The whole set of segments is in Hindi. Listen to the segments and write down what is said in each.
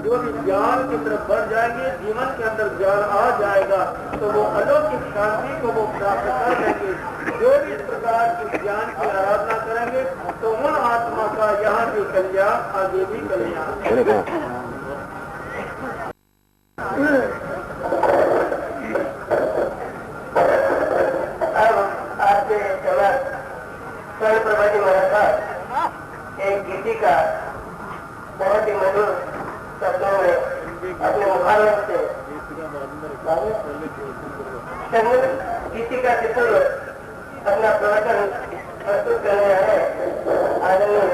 जो भी ज्ञान की तरफ बढ़ जाएंगे, जीवन के अंदर ज्ञान आ जाएगा तो वो अलौकिक शांति को वो प्राप्त कर लेंगे। जो भी इस प्रकार की ज्ञान की आराधना करेंगे तो उन आत्मा का यहाँ भी कल्याण, आगे भी कल्याण। प्रभाजी महाराज एक गीति का बहुत ही मधुर शब्दों में अपने मुखारत से गीति का चित्र अपना प्रवचन प्रस्तुत करने आए आदरणीय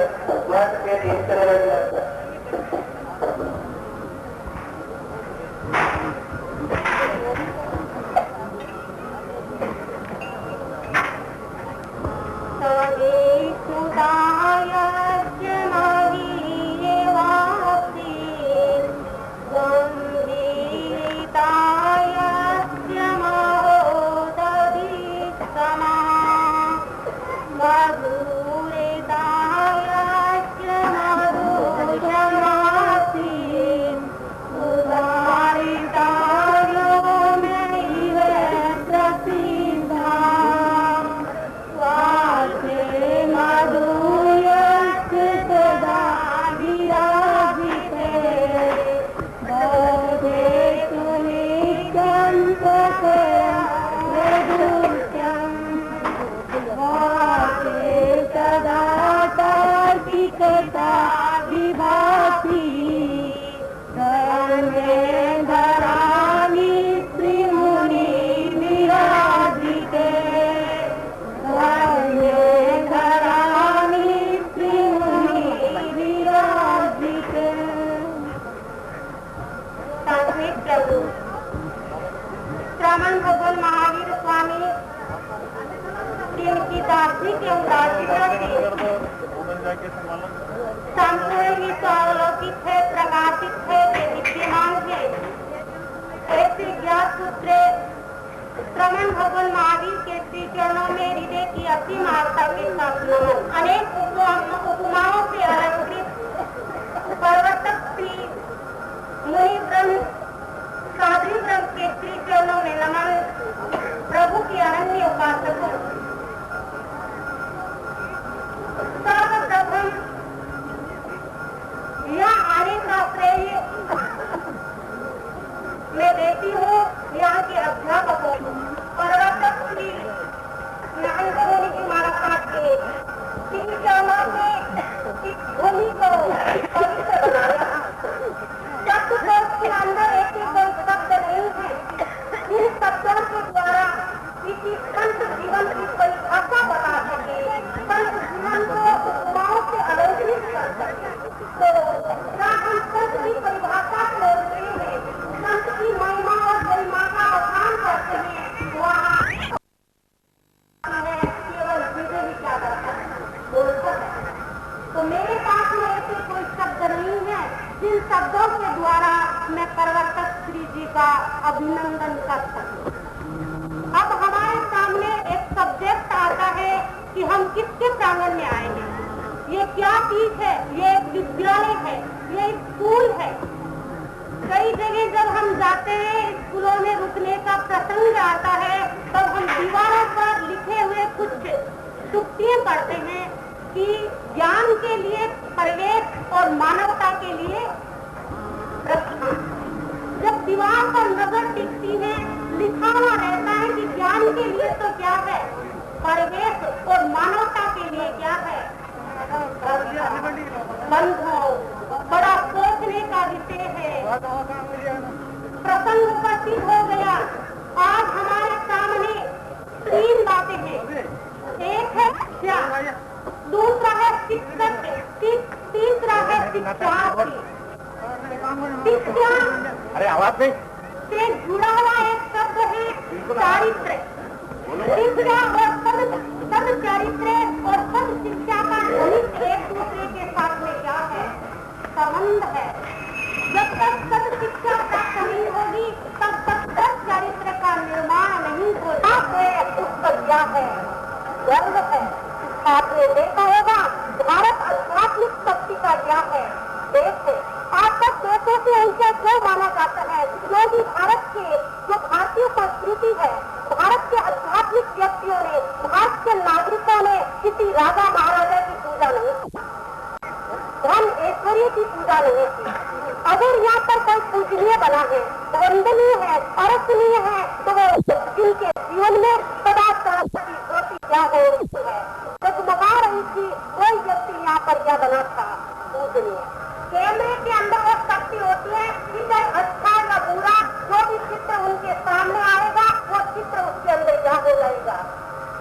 माता अलौकिक है, प्रकाशित है, विद्यमान है। ऐसे ज्ञात सूत्र श्रवण भगवान महावीर के श्री चरणों में हृदय की असीम आस्था के साथ नमन। अनेक उपमाओं से अलंकृत प्रवर्तक श्री मुनि ब्रह्म साधु ब्रह्म के श्री चरणों में नमन। प्रभु की अनन्य उपासकों, सर्वप्रथम यहाँ आने का श्रेय मैं देती हूँ यहाँ के अध्यापकों, प्रवर्तक श्री नारायण जी महाराज के शिक्षाओं में इस भूमि को पवित्र बनाया। शब्दकोश के अंदर ऐसे कोई शब्द नहीं है जिन शब्दों के द्वारा किसी संत जीवन की कोई भाषा बता सके, संत जीवन को उपमाओं से अलंकृत कर सके। तो हम संत की परिभाषा खोलते हैं, संत की महिमा और गरिमा का बखान करते हैं, वहाँ केवल विजय ही क्या करता है, बोलता है। तो मेरे पास में ऐसे कोई शब्द नहीं है जिन शब्दों के द्वारा मैं प्रवर्तक श्री जी का अभिनंदन कर सकूं। अब हमारे सामने एक सब्जेक्ट आता है कि हम किसके प्रांगण में आएंगे। ये क्या चीज है? ये एक विद्यालय है, ये स्कूल है। कई जगह जब हम जाते हैं, स्कूलों में रुकने का प्रसंग आता है, तब हम दीवारों पर लिखे हुए कुछ चुप्तियां करते हैं कि ज्ञान के लिए प्रवेश और मानवता के लिए प्रस्थान। जब दीवार पर नजर टिकती है, लिखा हुआ रहता है कि ज्ञान के लिए तो क्या है, प्रवेश और मानवता के लिए क्या है। बंधुओं, बड़ा सोचने का विषय है। प्रसंग उपस्थित हो गया। आज हमारे सामने 3 बातें हैं। एक है शिक्षा, दूसरा है शिक्षक, तीसरा है शिक्षार्थी। शिक्षा अरे आवाज नहीं से जुड़ा हुआ एक शब्द है चारित्र। शिक्षा और सद चरित्र और सद शिक्षा का घनिष्ठ एक दूसरे के साथ में क्या है, संबंध है। जब तक सद शिक्षा प्राप्त नहीं होगी तब तक सद चरित्र का निर्माण नहीं होगा। उसका क्या है, गर्व है। आपने देखा होगा भारत आध्यात्मिक शक्ति का क्या है, देश है। आज तक देशों से विषय क्यों माना जाता है? क्योंकि भारत के जो भारतीय संस्कृति है, भारत के आध्यात्मिक व्यक्तियों ने, भारत के नागरिकों ने किसी राजा महाराजा की पूजा नहीं की, धन ऐश्वर्य की पूजा नहीं की। अगर यहाँ पर कोई पूजनीय बना है, वंदनीय है, अरसनीय है, तो वो जिनके जीवन में सदा सदा की ज्योति क्या हो रही है, जगमगा रही थी, कोई व्यक्ति यहाँ पर क्या बना था पूजनीय। कैमरे के अंदर वो शक्ति होती है कि चाहे अच्छा या बुरा जो भी चित्र उनके सामने आएगा, वो चित्र उसके अंदर क्या हो जाएगा,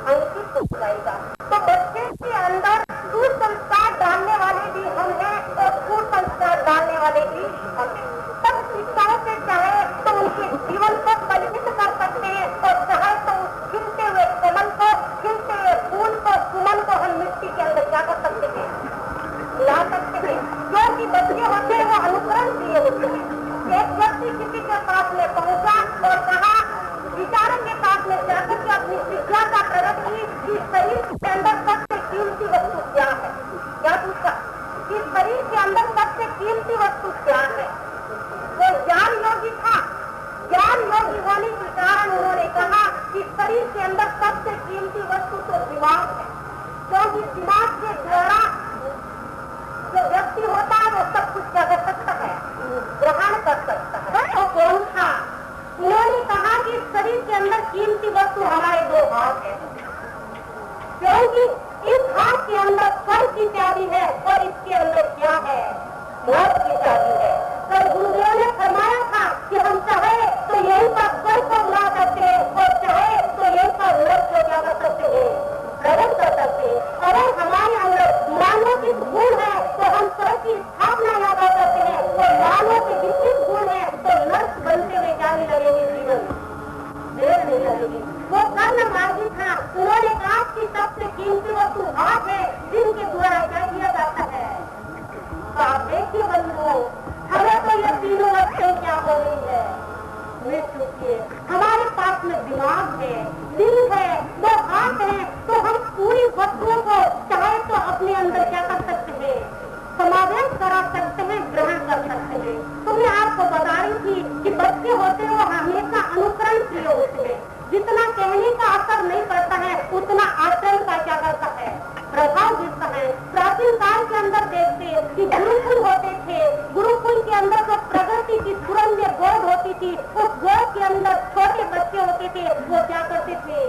अंकित हो जाएगा। तो बच्चे के अंदर सुसंस्कार डालने वाले भी हम हैं और कुसंस्कार डालने वाले भी हम हैं। तब शिक्षाओं से चाहे तो उनके जीवन को कल्पित कर सकते हैं और चाहे तो उस खिलते हुए कमल को, खिलते हुए फूल को, सुमन को हम मिट्टी के अंदर क्या कर सकते हैं, ला सकते हैं। क्योंकि बच्चे होते हैं वो अनुकरण किए होते हैं। एक व्यक्ति किसी के पास में पहुंचा और कहा, विचारों के पास में जाकर के अपनी शिक्षा का प्रकट की कि शरीर के अंदर सबसे कीमती वस्तु क्या है। क्या पूछा कि शरीर के अंदर सबसे कीमती वस्तु क्या है? वो ज्ञान योगी था। ज्ञान योगी होने के कारण उन्होंने कहा कि शरीर के अंदर सबसे कीमती वस्तु तो दिमाग है, क्योंकि दिमाग के द्वारा जो व्यक्ति होता है वो सब कुछ क्या कर सकता है, ग्रहण कर सकता है। तो कौन था? उन्होंने कहा कि शरीर के अंदर कीमती वस्तु हमारे दो हाथ है, क्योंकि इस हाथ के अंदर स्वर्ग की चाबी है और इसके अंदर क्या है, मौत की चाबी है। तो गुरुदेव ने फरमाया था कि हम चाहे तो यही पर स्वर्ग को बुला सकते हैं और चाहे तो यही पर मौत को क्या कर सकते हैं, प्रकट कर सकते हैं। अगर हमारे अंदर मानव गुण है तो हम स्वर्ग की स्थापना यहाँ कर सकते हैं और मानव के विपरीत गुण है तो नर्क बनते हुए क्या नहीं लगेगी, जीवन देर नहीं लगेगी। वो कर्ण मार्गी था। उन्होंने कहा कि सबसे कीमती वस्तु हाथ है, जिनके द्वारा क्या किया जाता है। तो आप देखिए बंधुओं, हमें तो ये तीनों वस्तुएं क्या हो रही है, मिल चुकी है। हमारे पास में दिमाग है, दिल है, वो हाथ है, तो हम पूरी वस्तुओं को चाहे तो अपने अंदर क्या कर सकते हैं, समावेश करा सकते हैं, ग्रहण कर सकते हैं। तो मैं आपको बता रही थी कि बच्चे होते हैं वो हमेशा अनुकरण प्रिय होते हैं। जितना कहने का असर नहीं पड़ता है उतना आचरण का क्या करता है, प्रभाव गिरता है। प्राचीन काल के अंदर देखते कि गुरुकुल होते थे, गुरुकुल के अंदर जो प्रगति की सुरंग गोद होती थी, उस गोद के अंदर छोटे बच्चे होते थे, वो क्या करते थे,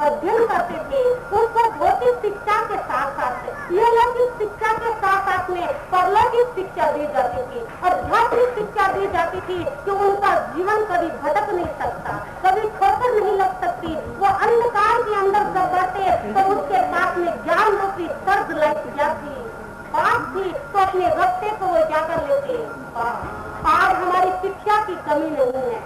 अध्ययन करते थे। उनको भौतिक शिक्षा के साथ साथ लौकिक शिक्षा के साथ साथ में परलौकिक शिक्षा दी जाती थी, आध्यात्मिक शिक्षा दी जाती थी कि उनका जीवन कभी भटक नहीं सकता, कभी ठोकर नहीं लग सकती। वो अंधकार के अंदर जब बढ़ते तो उसके पास में ज्ञान रूपी सर्द लग जाती, पाप थी तो अपने रस्ते को वो क्या कर लेते। आज हमारी शिक्षा की कमी नहीं है,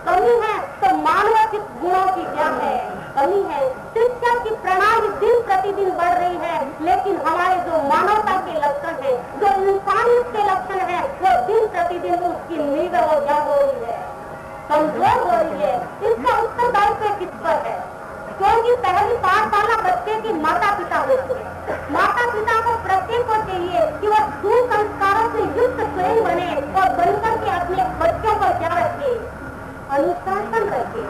कमी है तो मानव गुणों की क्या है, कमी है। शिक्षा की प्रणाली दिन प्रतिदिन बढ़ रही है, लेकिन हमारे जो मानवता के लक्षण है, जो इंसानियत के लक्षण है, वो दिन प्रतिदिन उसकी नींव हो क्या हो रही है, कमजोर हो रही है। इसका उत्तरदायित्व किस पर है? क्योंकि पहली पाठशाला बच्चे की माता पिता होते हैं। माता पिता को प्रत्येक को चाहिए कि वह सुसंस्कारों से युक्त स्वयं बने और बनकर के अपने बच्चों को क्या रखे, अनुशासन रखे,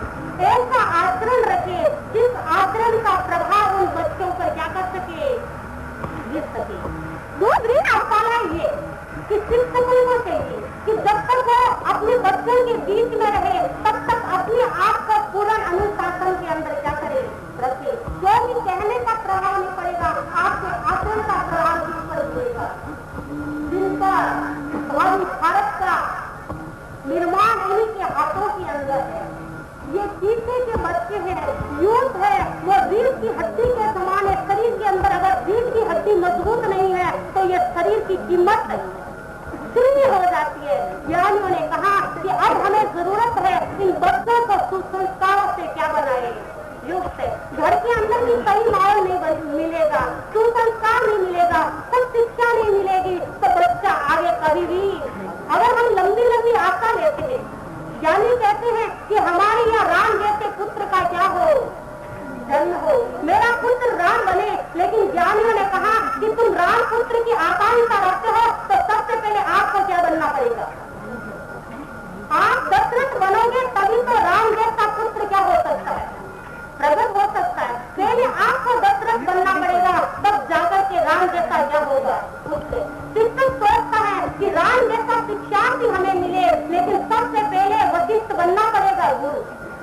ऐसा आचरण रखे जिस आचरण का प्रभाव उन बच्चों पर क्या कर सके, गिर सके। दूसरी पाठशाला ये कि शिक्षकों को चाहिए कि जब तक वो अपने बच्चों के बीच में रहे तब तक अपने आप को पूर्ण अनुशासन के अंदर क्या करे, रखे। क्योंकि कहने का प्रभाव नहीं पड़ेगा, आपके आचरण का प्रभाव किस पर पड़ेगा, जिनका भावी भारत का निर्माण इन्हीं के हाथों के अंदर है। ये पीछे के बच्चे हैं, यूथ है, वो रीढ़ की हड्डी के समान है। शरीर के अंदर अगर रीढ़ की हड्डी मजबूत नहीं है तो ये शरीर की कीमत शून्य हो जाती है। ज्ञानियों ने कहा कि अब हमें जरूरत है इन बच्चों को सुसंस्कारों से क्या बनाए, युक्त है। घर के अंदर भी सही माहौल नहीं मिलेगा, सुसंस्कार नहीं मिलेगा, सब शिक्षा नहीं मिलेगी तो बच्चा आगे कभी भी। अगर हम लंबी लंबी आशा लेते हैं, ज्ञानी कहते हैं कि हमारे यहाँ राम जैसे पुत्र का क्या हो, जन्म हो, मेरा पुत्र राम बने। लेकिन ज्ञानियों ने कहा कि तुम राम पुत्र की आकांक्षा रखते हो तो सबसे पहले आपको क्या बनना पड़ेगा, राम जैसा पुत्र क्या हो सकता है, प्रगट हो सकता है। पहले आपको दशरथ बनना पड़ेगा, तब जाकर के राम जैसा क्या होगा पुत्र। शिक्षक सोचता है कि राम जैसा शिक्षार्थी हमें मिले, लेकिन सबसे पहले वशिष्ठ बनना पड़ेगा गुरु।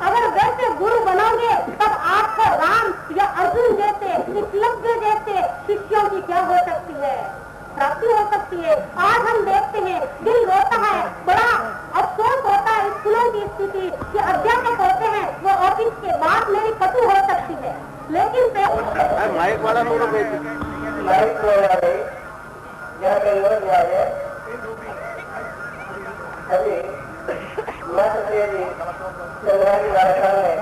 अगर वैसे गुरु बनोगे तब आपको राम या अर्जुन जैसे, एकलव्य जैसे शिष्यों की क्या हो सकती है, प्राप्ति हो सकती है। आज हम देखते हैं, दिल रोता है, बड़ा अफसोस होता है स्कूलों की स्थिति कि अध्यापक होते हैं वो ऑफिस के बाद मेरी कटु हो सकती है, लेकिन माइक वाला माइक अभी मध्य प्रदेश चंद्रानी राजस्थान में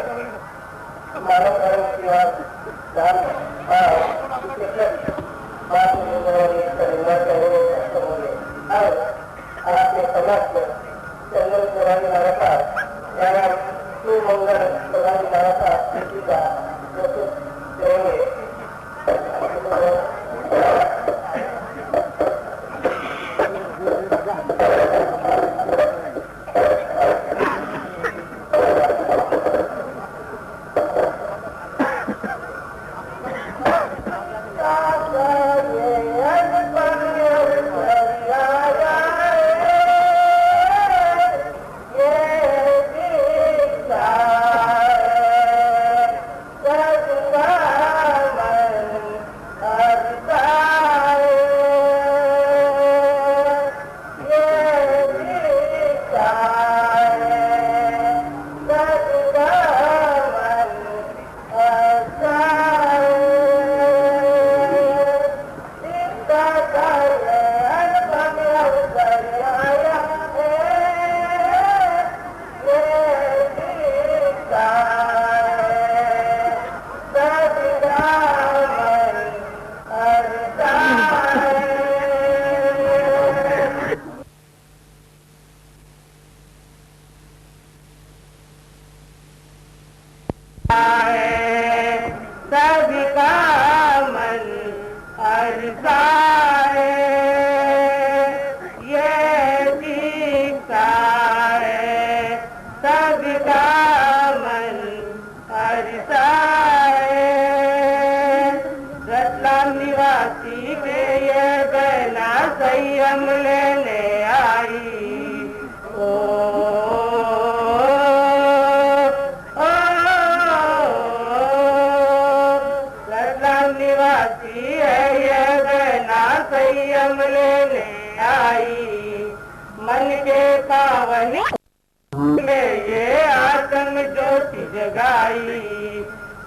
मानव धर्म की बात आपके समस्त चंद्र चौरानी लगातार सुमंगल चौरानी लगातार कृषि का प्रस्तुत करेंगे। संयम लेने आई रतलाम निवासी है ये बहना संयम लेने आई। मन के पावन में ये आत्म ज्योति जगाई,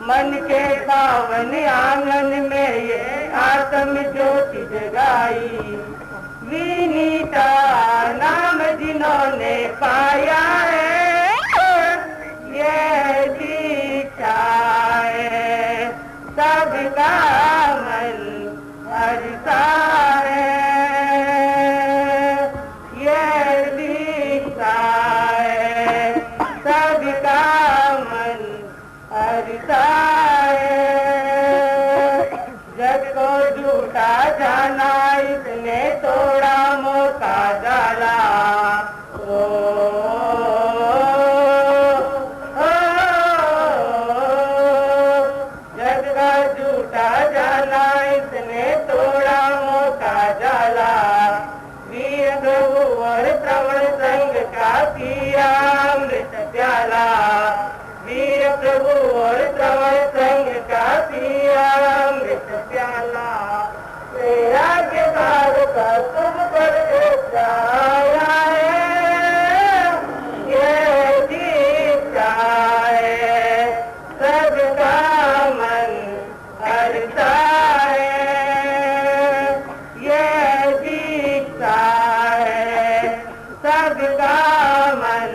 मन के पावन आंगन में ये आत्म ज्योति जगाई। विनीता नाम जिन्होंने पाया है ये दीक्षा है, सबका मन हरता है ये दीक्षा है, सबका मन हरता है। जग को झूठा जाना इसने तोड़ा मौका डाला, जग का झूठा जाना इसने तोड़ा मौका डाला। वीर प्रभु और श्रवण संग का पिया अमृत प्याला, वीर प्रभु और श्रवण संग का पिया अमृत प्याला। तेरा के बाद का तुम पर आया है ये दीक्षा है, सबका मन हरता है ये दीक्षा है, सबका मन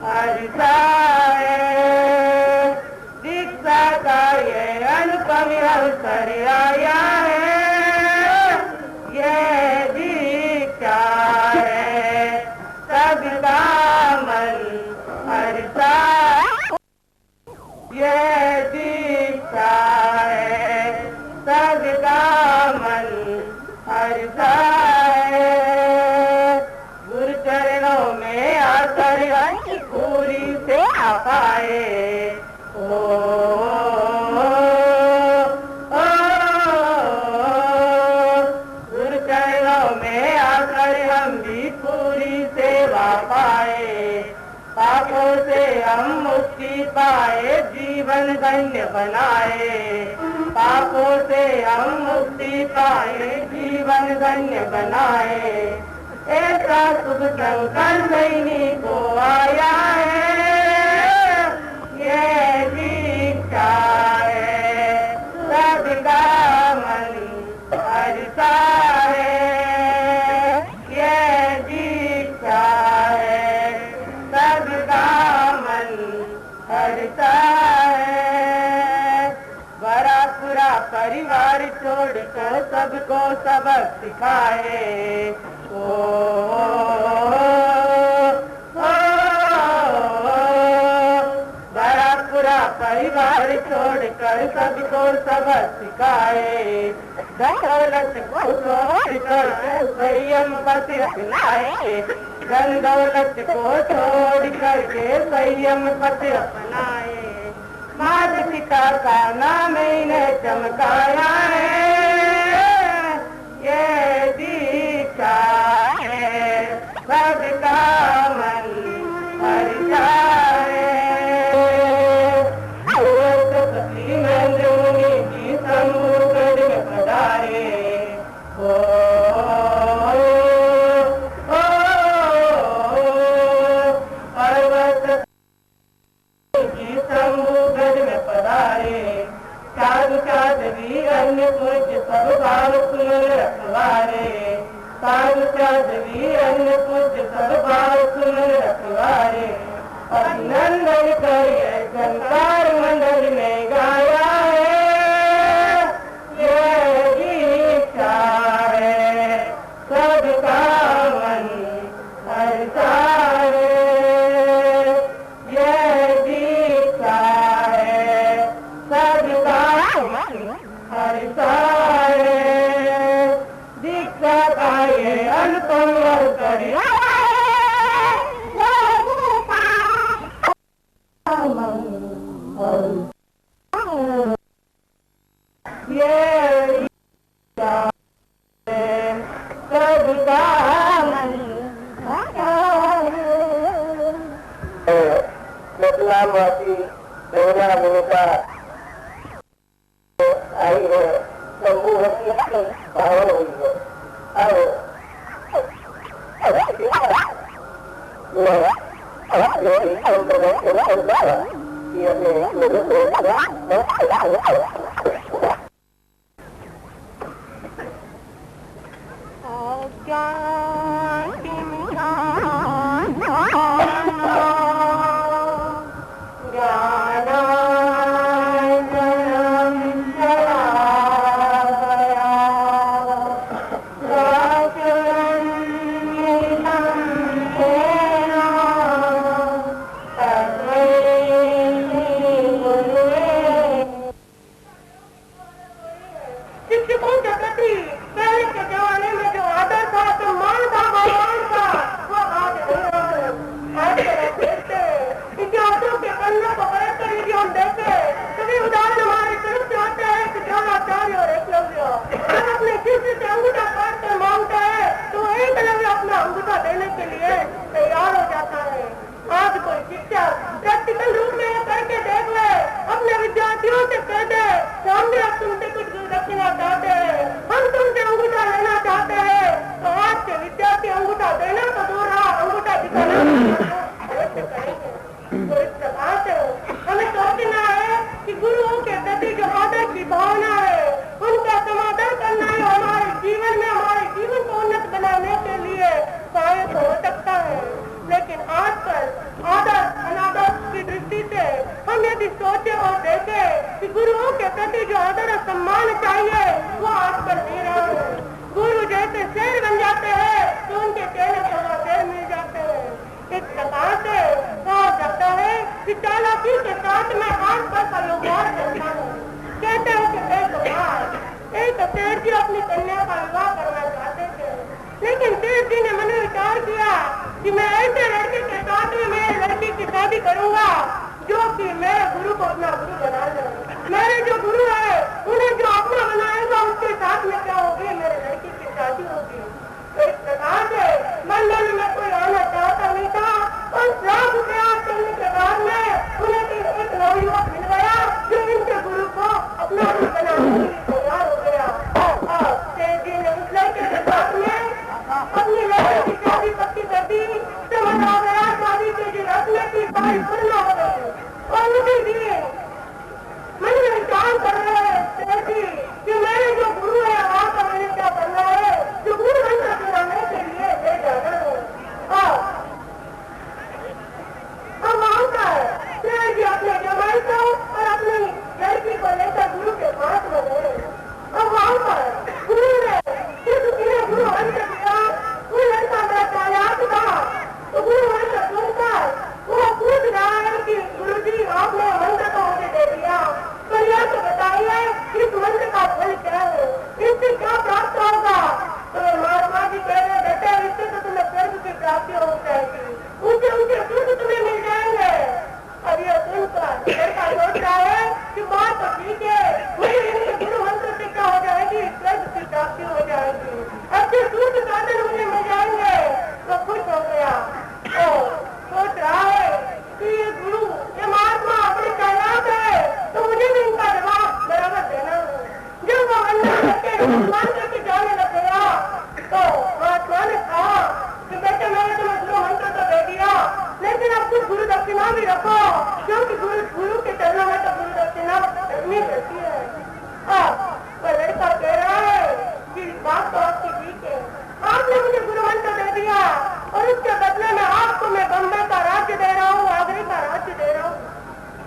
हरता है। दीक्षा का ये अनुपम अवसर आया है ये दीक्षा है, सबका मन हरता ये दीक्षा है, सबका मन हरता है। गुरु चरणों में आकर पूरी से बनाए। गुरु चरणों में आकर हम भी पूरी सेवा पाए, पापों से हम मुक्ति पाए, जीवन धन्य बनाए। पापों से हम मुक्ति पाए, जीवन धन्य बनाए। ऐसा शुभ संकल्प सैनिक को आया है, ये दीक्षा है सबका मन हरता है, ये दीक्षा है सबका मन हरता है। बड़ा पूरा परिवार छोड़कर सबको सबक सिखाए। बड़ा पूरा परिवार छोड़कर सबको सबक सिखाए। दौलत को छोड़कर संयम पति अपनाए, धन दौलत को छोड़ करके संयम पति अपनाए। माता पिता का नाम इन्हें चमकाया है, ये दीक्षा है सबका मन हरता है। पति महेंद्र मुनि की सम्मुख में पधारे। पर्वत की सम्मुख में पधारे। साधु साध्वी अन्य पूज्य सब भाव सुन रखवारे। साधु साध्वी अन्य पूज्य सब भाव सुन रखवारे। अभिनंदन करिए संसार मंडल में गाया है, ये दीक्षा है सबका मन हरता है, ये दीक्षा है सबका मन हरता है। दीक्षा का ये अनुपम करिए वासी प्रेरणा भूमिका आई है, समूह की पावन हुई है। जो कि मेरे गुरु को अपना गुरु बना ले। मेरे जो गुरु है उन्हें जो अपना बनाएगा उसके साथ में क्या होगी, मेरे लड़की की शादी होगी। तो इस प्रकार से मंडल में कोई आना चाहता नहीं था और लाख प्रयास करने के बाद में उन्हें एक नवयुवक मिल गया जो इनके गुरु को अपना गुरु बनाने के लिए तैयार हो गया। और तेजी ने उस लड़के के साथ में अपनी लड़की की शादी पक्की कर दी। समझ आ गया शादी की जो रखने की बात पूर्ण हो गई और उसी दिन मन में विचार कर रहे तेजी कि मेरे जो गुरु है वहाँ का मैंने क्या करना है, जो गुरु मंत्र गिराने के लिए ले जाना है। अब वहाँ का तेजी अपने जमाई को और अपनी लड़की को लेकर गुरु के पास में गए। अब वहाँ पर गुरु ने गुरु मंत्र दिया, वो लड़का बड़ा चालाक था। तो गुरु मंत्र सुनकर वो पूछ रहा है कि गुरु जी आपने मंत्र तो मुझे दे दिया, पर यह तो बताइए इस मंत्र का फल क्या है, इससे क्या प्राप्त होगा। तो महात्मा जी कह रहे बेटे इससे तो तुम्हें स्वर्ग की प्राप्ति हो जाएगी, ऊंचे ऊंचे स्वर्ग तुम्हें मिल जाएंगे। अब यह सुनकर लड़का सोच रहा है कि बात तो ठीक है, मुझे इनके गुरु मंत्र से क्या हो जाएगी, स्वर्ग की प्राप्ति हो जाएगी, अच्छे सूर्य साधन मुझे मिल जाएंगे। तो खुश हो गया और सोच रहा है कि ये गुरु ये महात्मा अपने चालाक है तो मुझे भी इनका जवाब बराबर देना है। जब वो अंदर करके जाने लग गया तो महात्मा ने कहा कि बेटे मैंने तुम्हें गुरु मंत्र तो दे दिया, लेकिन अब कुछ गुरु दक्षिणा भी रखो, क्योंकि गुरु के चरणों में तो गुरु दक्षिणा रखनी पड़ती है। वह लड़का कह रहा है कि बात तो आपकी ठीक है, आपने मुझे गुरु मंत्र दे दिया और उसके बदले में आपको मैं बम्बई का राज्य दे रहा हूँ, आगरे का राज्य दे रहा हूँ।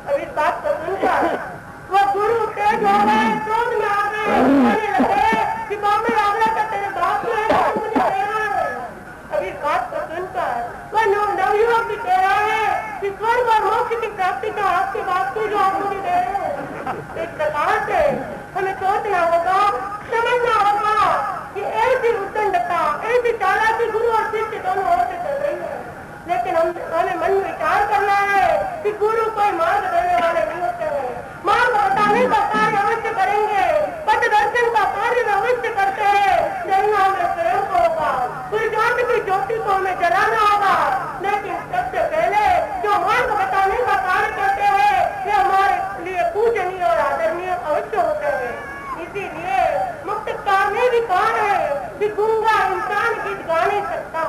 अब इस बात को सुनकर वो गुरु तेज हो गए, क्रोध में आ गए, कहने लगे कि बम्बई आगरा का तेरे बाप में है, मुझे दे रहा है। अब इस बात को सुनकर वह नवयुवक भी कह रहा है कि स्वर्ग और मोक्ष की प्राप्ति का आपके बात की जो आप मुझे दे रहे हैं। इस प्रकार से हमें सोचना होगा, समझना होगा कि ऐसी उद्दंडता ऐसी चालाकी गुरु और शिष्य दोनों ओर से चल रही है। लेकिन हमें मन में विचार करना है कि गुरु कोई मार्ग देने वाले नहीं होते हैं, मार्ग बताने का कार्य अवश्य करेंगे, पथ दर्शन का कार्य में अवश्य करते हैं, जलना हमें प्रेम को होगा, गुरुजात की ज्योति को हमें जलाना होगा। लेकिन सबसे पहले जो मार्ग बताने का कार्य करते हैं ये हमारे लिए पूजनीय और आदरणीय अवश्य होते हैं। इसीलिए मुक्तकार ने भी कहा है कि गूंगा इंसान गीत गा नहीं सकता।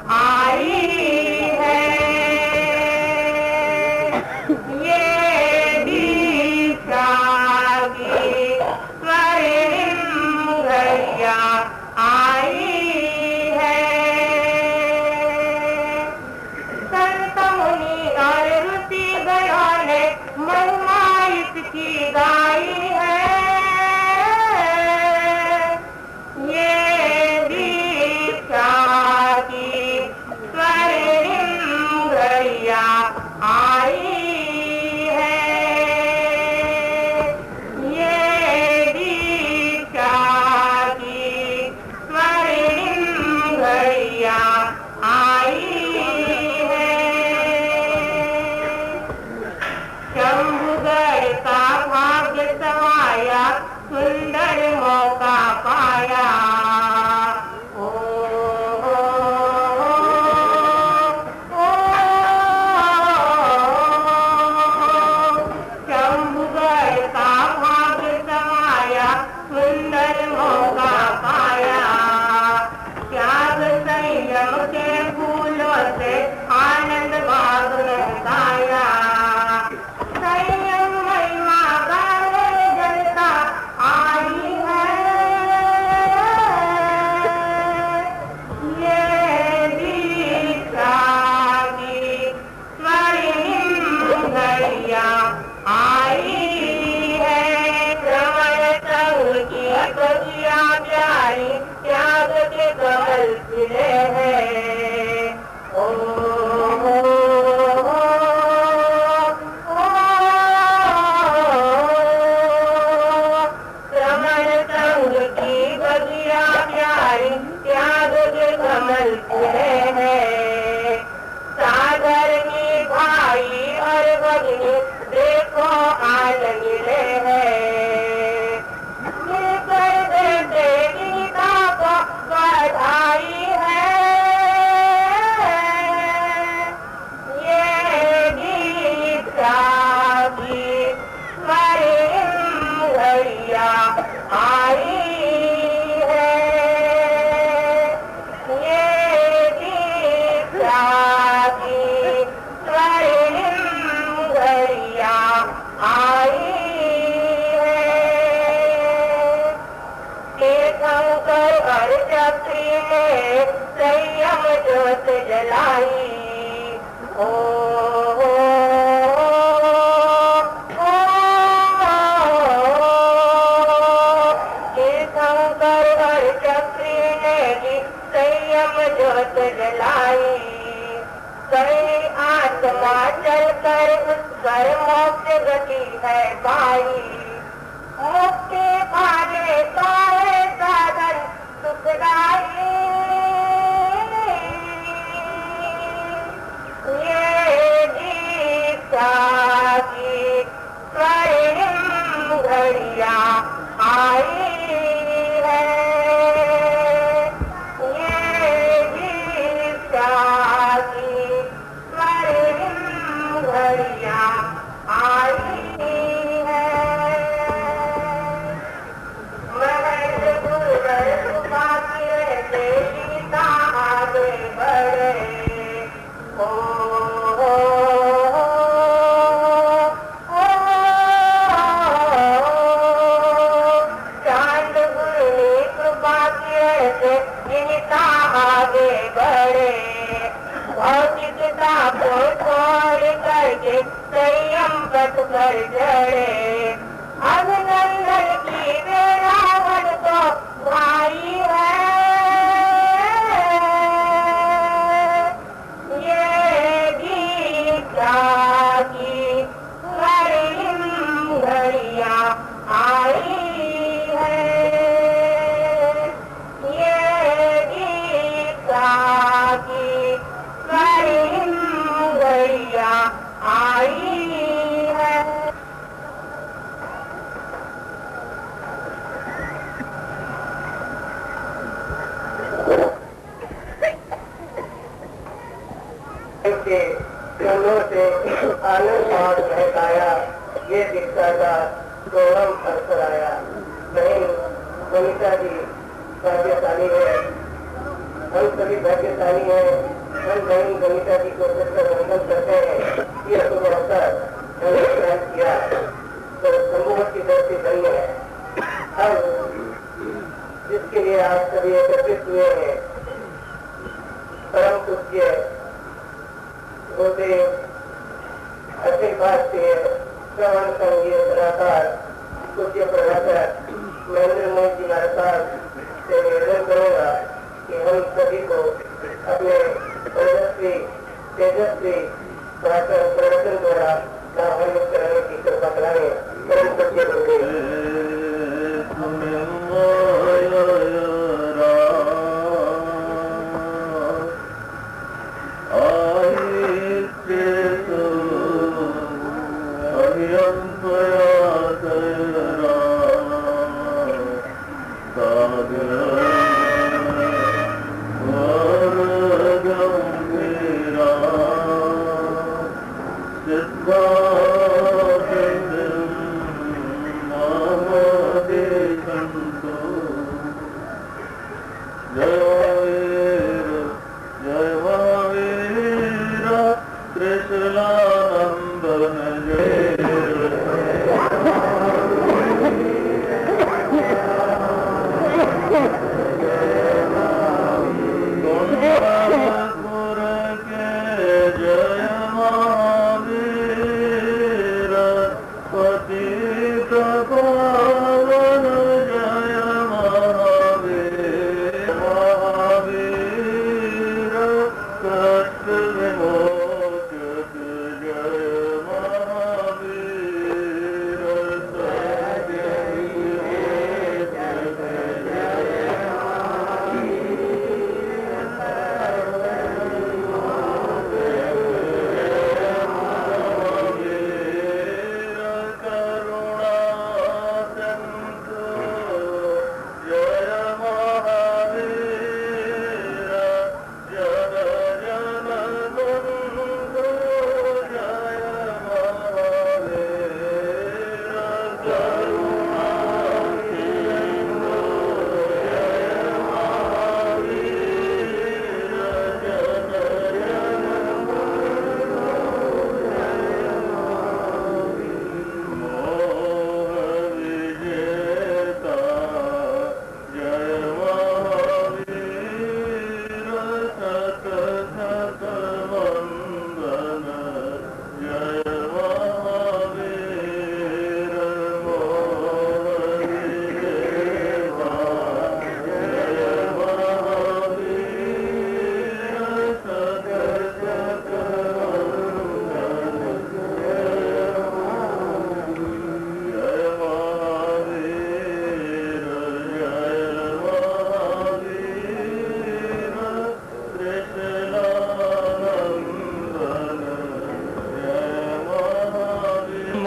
आई ज्योत जलाई। ओ तीर्थंकर और चक्री ने भी संयम ज्योत जलाई। कई आत्मा चलकर उस पर मोक्ष गति है पाई। मुक्ति पाने का है साधन सुखदाई। ये दीक्षा की स्वर्णिम घड़िया आई है। ये दीक्षा की स्वर्णिम घड़िया आई है। महल गुरुवर कृपा किरण से सीता आगे बढ़े। चांद गुरु कृपा किरण से जिनका आगे बढ़े। भौतिकता को छोड़ करके संयम पथ पर चढ़े। अभिनंदन की वे रावण को भाई है। ये गीता की स्वर्णिम घड़िया आई है। ये गीता की स्वर्णिम घड़िया आई है। के चरणों से आनंद भाव महकाया। ये दीक्षा का गौरव अवसर आया। बहन वनिता जी भाग्यशाली है, हम सभी भाग्यशाली हैं। हम बहन वनिता जी को सत्तर वंदन करते हैं। ये शुभ अवसर हमने किया तो समूह की दृष्टि बनी है। अब जिसके लिए आप सभी एकत्रित हुए हैं, परम पूज्य गुरुदेव अखिल भारतीय श्रवण संघीय सलाहकार पूज्य प्रभाकर महेंद्र मोहन जी महाराज से निवेदन करूंगा कि हम सभी को अपने तेजस्वी प्रवचन द्वारा लाभान्वित करने की कृपा कराएं। परम पूज्य गुरुदेव।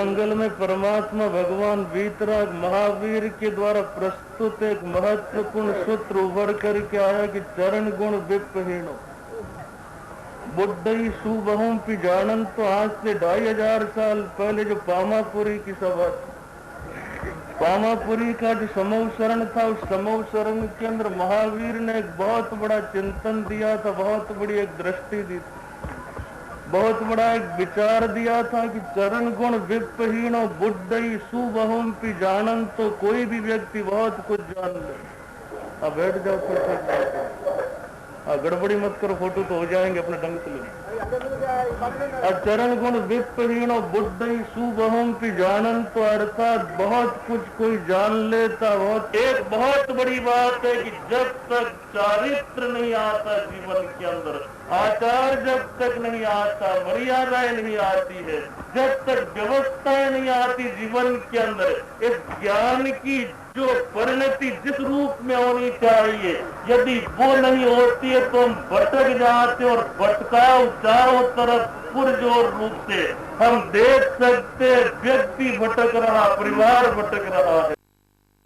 मंगल में परमात्मा भगवान वीतराग महावीर के द्वारा प्रस्तुत एक महत्वपूर्ण सूत्र उभर करके आया कि चरण गुण विप्पहीणो बुद्धि सुबहुम पी जानन। तो आज से 2500 साल पहले जो पामापुरी की सभा, पामापुरी का जो समूह था, उस समूह शरण के अंदर महावीर ने एक बहुत बड़ा चिंतन दिया था, बहुत बड़ी एक दृष्टि दी थी, बहुत बड़ा एक विचार दिया था कि चरण गुण विप्पहीणो बुद्धि सुबहुम पी जानन। तो कोई भी व्यक्ति बहुत कुछ जान ले। अब बैठ जाओ, गड़बड़ी मत करो, फोटो तो हो जाएंगे अपने ढंग से ले। चरण गुण विप्पहीणो बुद्धि सुबहुम पी जानन। तो अर्थात बहुत कुछ कोई जान लेता। एक बहुत बड़ी बात है कि जब तक चारित्र नहीं आता जीवन के अंदर, आचार जब तक नहीं आता, मर्यादाएं नहीं आती है, जब तक व्यवस्थाएं नहीं आती जीवन के अंदर, इस ज्ञान की जो परिणति जिस रूप में होनी चाहिए, यदि वो नहीं होती है तो हम भटक जाते। और भटकाव चारों तरफ पुरजोर रूप से हम देख सकते हैं। व्यक्ति भटक रहा, परिवार भटक रहा है,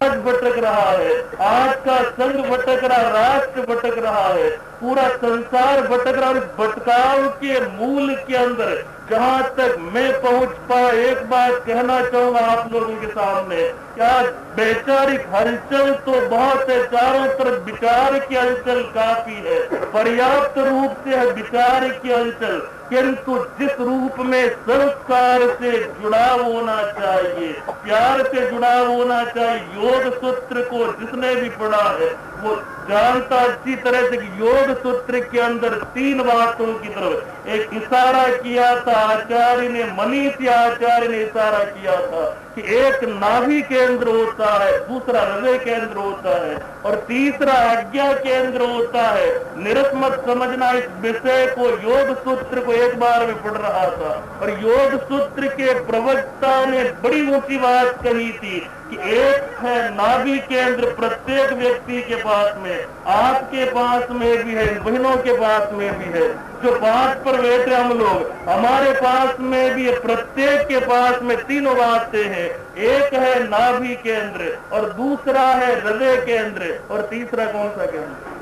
समाज भटक रहा है, आज का संघ भटक रहा, राष्ट्र भटक रहा है, पूरा संसार भटक रहा है। भटकाव के मूल के अंदर जहां तक मैं पहुंच पाया, एक बात कहना चाहूंगा आप लोगों के सामने, क्या वैचारिक हलचल तो बहुत है, चारों तरफ विचार की हलचल काफी है, पर्याप्त रूप से है विचार की हलचल, किंतु जिस रूप में संस्कार से जुड़ाव होना चाहिए, प्यार से जुड़ाव होना चाहिए, योग सूत्र को जिसने भी पढ़ा है वो जानता अच्छी तरह से कि योग सूत्र के अंदर 3 बातों की तरफ एक इशारा किया था आचार्य ने, मनीषी आचार्य ने इशारा किया था कि एक नाभि केंद्र होता है, दूसरा हृदय केंद्र होता है और तीसरा आज्ञा केंद्र होता है। निरस्मत समझना, इस विषय को, योग सूत्र को एक बार में पढ़ रहा था और योग सूत्र के प्रवक्ता ने बड़ी ऊंची बात कही थी कि एक है नाभि केंद्र प्रत्येक व्यक्ति के पास में, आपके पास में भी है, बहनों के पास में भी है, जो 5 पर बैठे हम लोग, हमारे पास में भी है, प्रत्येक के पास में 3 बातें हैं। एक है नाभि केंद्र और दूसरा है हृदय केंद्र और तीसरा कौन सा केंद्र?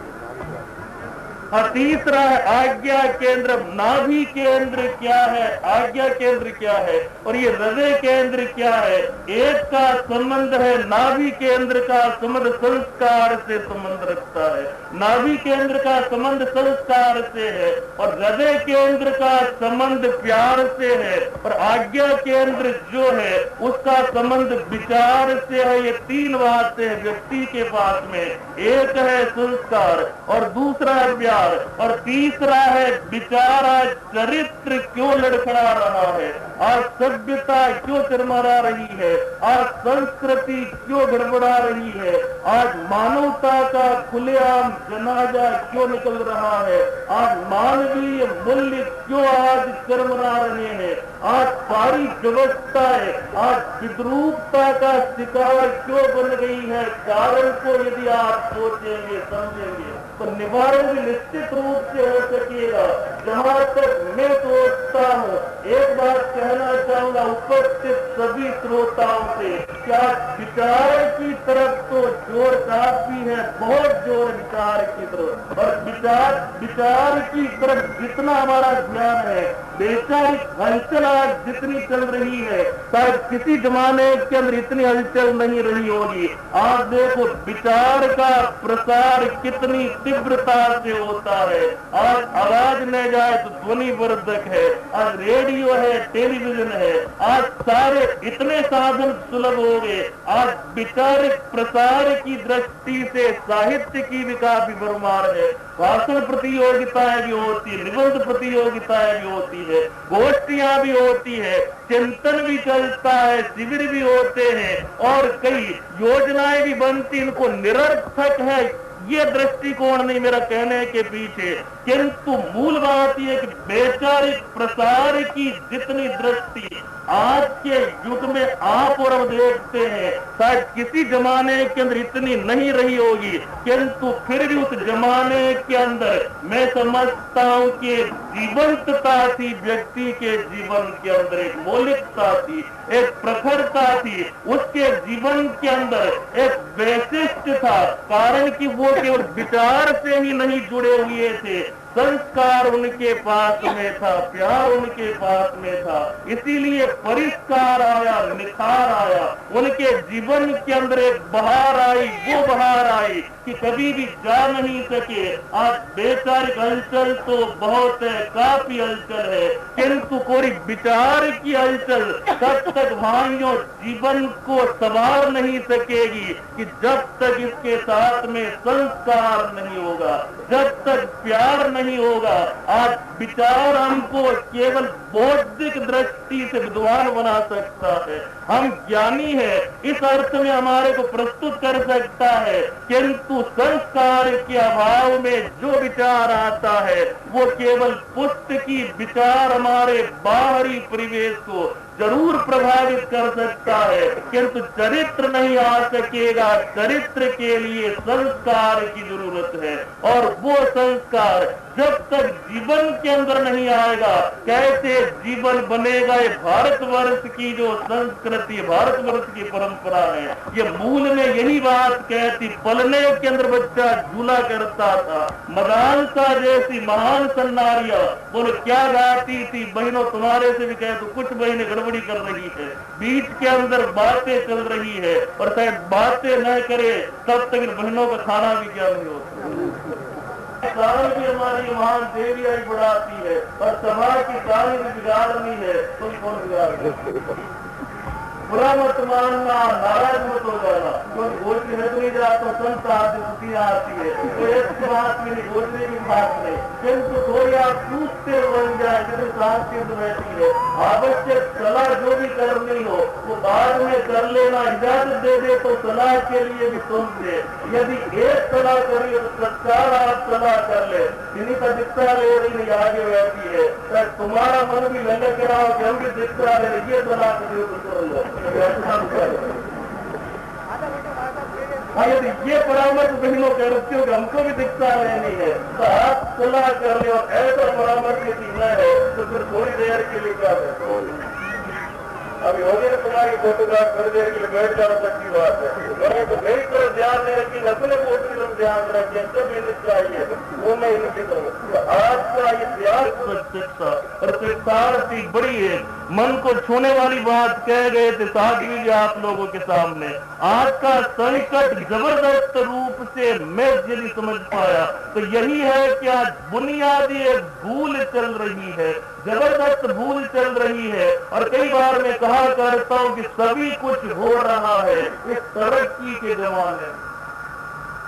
और तीसरा है आज्ञा केंद्र। नाभि केंद्र क्या है, आज्ञा केंद्र क्या है और ये हृदय केंद्र क्या है? एक का संबंध है, नाभि केंद्र का संबंध संस्कार से संबंध रखता है, नाभि केंद्र का संबंध संस्कार से है और हृदय केंद्र का संबंध प्यार से है और आज्ञा केंद्र जो है उसका संबंध विचार से है। ये 3 बातें व्यक्ति के पास में, एक है संस्कार और दूसरा है प्यार और तीसरा है विचार। आज चरित्र क्यों लड़खड़ा रहा है, आज सभ्यता क्यों चरमरा रही है, आज संस्कृति क्यों गड़बड़ा रही है, आज मानवता का खुलेआम जनाजा क्यों निकल रहा है, आज मानवीय मूल्य क्यों आज चरमरा रहे हैं, आज सारी व्यवस्थाएं आज विद्रूपता का शिकार क्यों बन गई है? कारण को यदि आप सोचेंगे समझेंगे तो निवारण भी निश्चित रूप से हो सकेगा। जहां तक मैं सोचता हूँ, एक बात कहना चाहूंगा उपस्थित सभी श्रोताओं से, क्या विचार की तरफ तो जोर काफी है, बहुत जोर विचार की तरफ, और विचार की तरफ जितना हमारा ध्यान है, वैचारिक हलचल आज जितनी चल रही है शायद किसी जमाने के अंदर इतनी हलचल नहीं रही होगी। आज देखो विचार का प्रसार कितनी तीव्रता से होता है। आज आवाज न जाए तो ध्वनि वर्धक है, आज रेडियो है, टेलीविजन है, आज सारे इतने साधन सुलभ हो गए। आज विचारिक प्रसार की दृष्टि से साहित्य की भी काफी भरमार है, भाषण प्रतियोगिताएं भी होती है, निबंध प्रतियोगिताएं भी होती है, गोष्ठियां भी होती है, चिंतन भी चलता है, शिविर भी होते हैं और कई योजनाएं भी बनती। इनको निरर्थक है ये दृष्टिकोण नहीं मेरा कहने के पीछे, किंतु मूल बात यह कि वैचारिक प्रसार की जितनी दृष्टि आज के युग में आप और हम देखते हैं शायद किसी जमाने के अंदर इतनी नहीं रही होगी, किंतु फिर भी उस जमाने के अंदर मैं समझता हूं कि जीवंतता थी, व्यक्ति के जीवन के अंदर एक मौलिकता थी, एक प्रखरता थी, उसके जीवन के अंदर एक वैशिष्ट था। कारण कि वो केवल विचार से ही नहीं जुड़े हुए थे, संस्कार उनके पास में था, प्यार उनके पास में था, इसीलिए परिष्कार आया, निखार आया, उनके जीवन के अंदर एक बहार आई, वो बहार आई कि कभी भी जा नहीं सके। आज वैचारिक हलचल तो बहुत है, काफी हलचल है, किंतु कोई विचार की हलचल तब तक भाइयों जीवन को संवार नहीं सकेगी कि जब तक इसके साथ में संस्कार नहीं होगा, जब तक प्यार नहीं होगा। आज विचार हमको केवल बौद्धिक दृष्टि से विद्वान बना सकता है, हम ज्ञानी है इस अर्थ में हमारे को प्रस्तुत कर सकता है, किंतु संस्कार के अभाव में जो विचार आता है वो केवल पुस्तकी विचार हमारे बाहरी परिवेश को जरूर प्रभावित कर सकता है, किंतु चरित्र नहीं आ सकेगा। चरित्र के लिए संस्कार की जरूरत है, और वो संस्कार जब तक जीवन के अंदर नहीं आएगा, कैसे जीवन बनेगा? ये भारतवर्ष की जो संस्कृति, भारतवर्ष की परंपरा है, ये मूल में यही बात कहती। पलने के अंदर बच्चा झूला करता था, मदानसा जैसी महान सन्नारियां बोलो क्या गाती थी। बहनों तुम्हारे से भी कह तो कुछ बहनें गड़बड़ी कर रही है, बीच के अंदर बातें चल रही है, और शायद बातें न करे तब तक इन बहनों का खाना भी क्या नहीं होता। कारण भी हमारी महान देवी आई बढ़ाती है, और समाज की कहानी भी बिगाड़नी है, तुम कौन बिगाड़? बुरा मत मानना, नाराज मत हो जाना, क्योंकि गोचरी में तो नहीं जाता, संत आती है, तो एक बात भी नहीं, गोचरी की बात नहीं, किंतु थोड़ी आप सूझते बन जाए, जैसे शांति रहती है। आवश्यक सलाह जो भी करनी हो वो बाद में कर लेना, इजाजत दे दे तो सलाह के लिए भी सुन दे। यदि एक सलाह करिए तो तत्काल आप सलाह कर ले, इन्हीं का दिक्कत ले रही आगे बैठी है, तो तुम्हारा मन भी ललक रहा हो कि हम भी दिक्कत ले रही, ये सलाह करिए तो कर लो। हाँ, यदि ये परामर्श बहनों करती हो कि हमको भी दीक्षा लेनी है तो आप सलाह कर ले, और ऐसा परामर्श यदि न है तो फिर थोड़ी देर के लिए क्या है। अभी हो गया तुम्हारी फोटोग्राफ कर देर के लिए बैठ जाओ, सच्ची बात है, तो मेरी तरफ ध्यान नहीं रखी, अपने फोटो की तरफ ध्यान रखिए, सब इन्हें चाहिए वो मैं इनकी तरफ। आज का ये प्रयास शिक्षा और शिक्षार्थी बड़ी है, मन को छूने वाली बात कह गए थे साथी जी आप लोगों के सामने। आज का संकट जबरदस्त रूप से मैं यदि समझ पाया तो यही है कि आज बुनियादी एक भूल चल रही है, जबरदस्त भूल चल रही है। और कई बार मैं कहा करता हूं कि सभी कुछ हो रहा है इस तरक्की के जमाने में,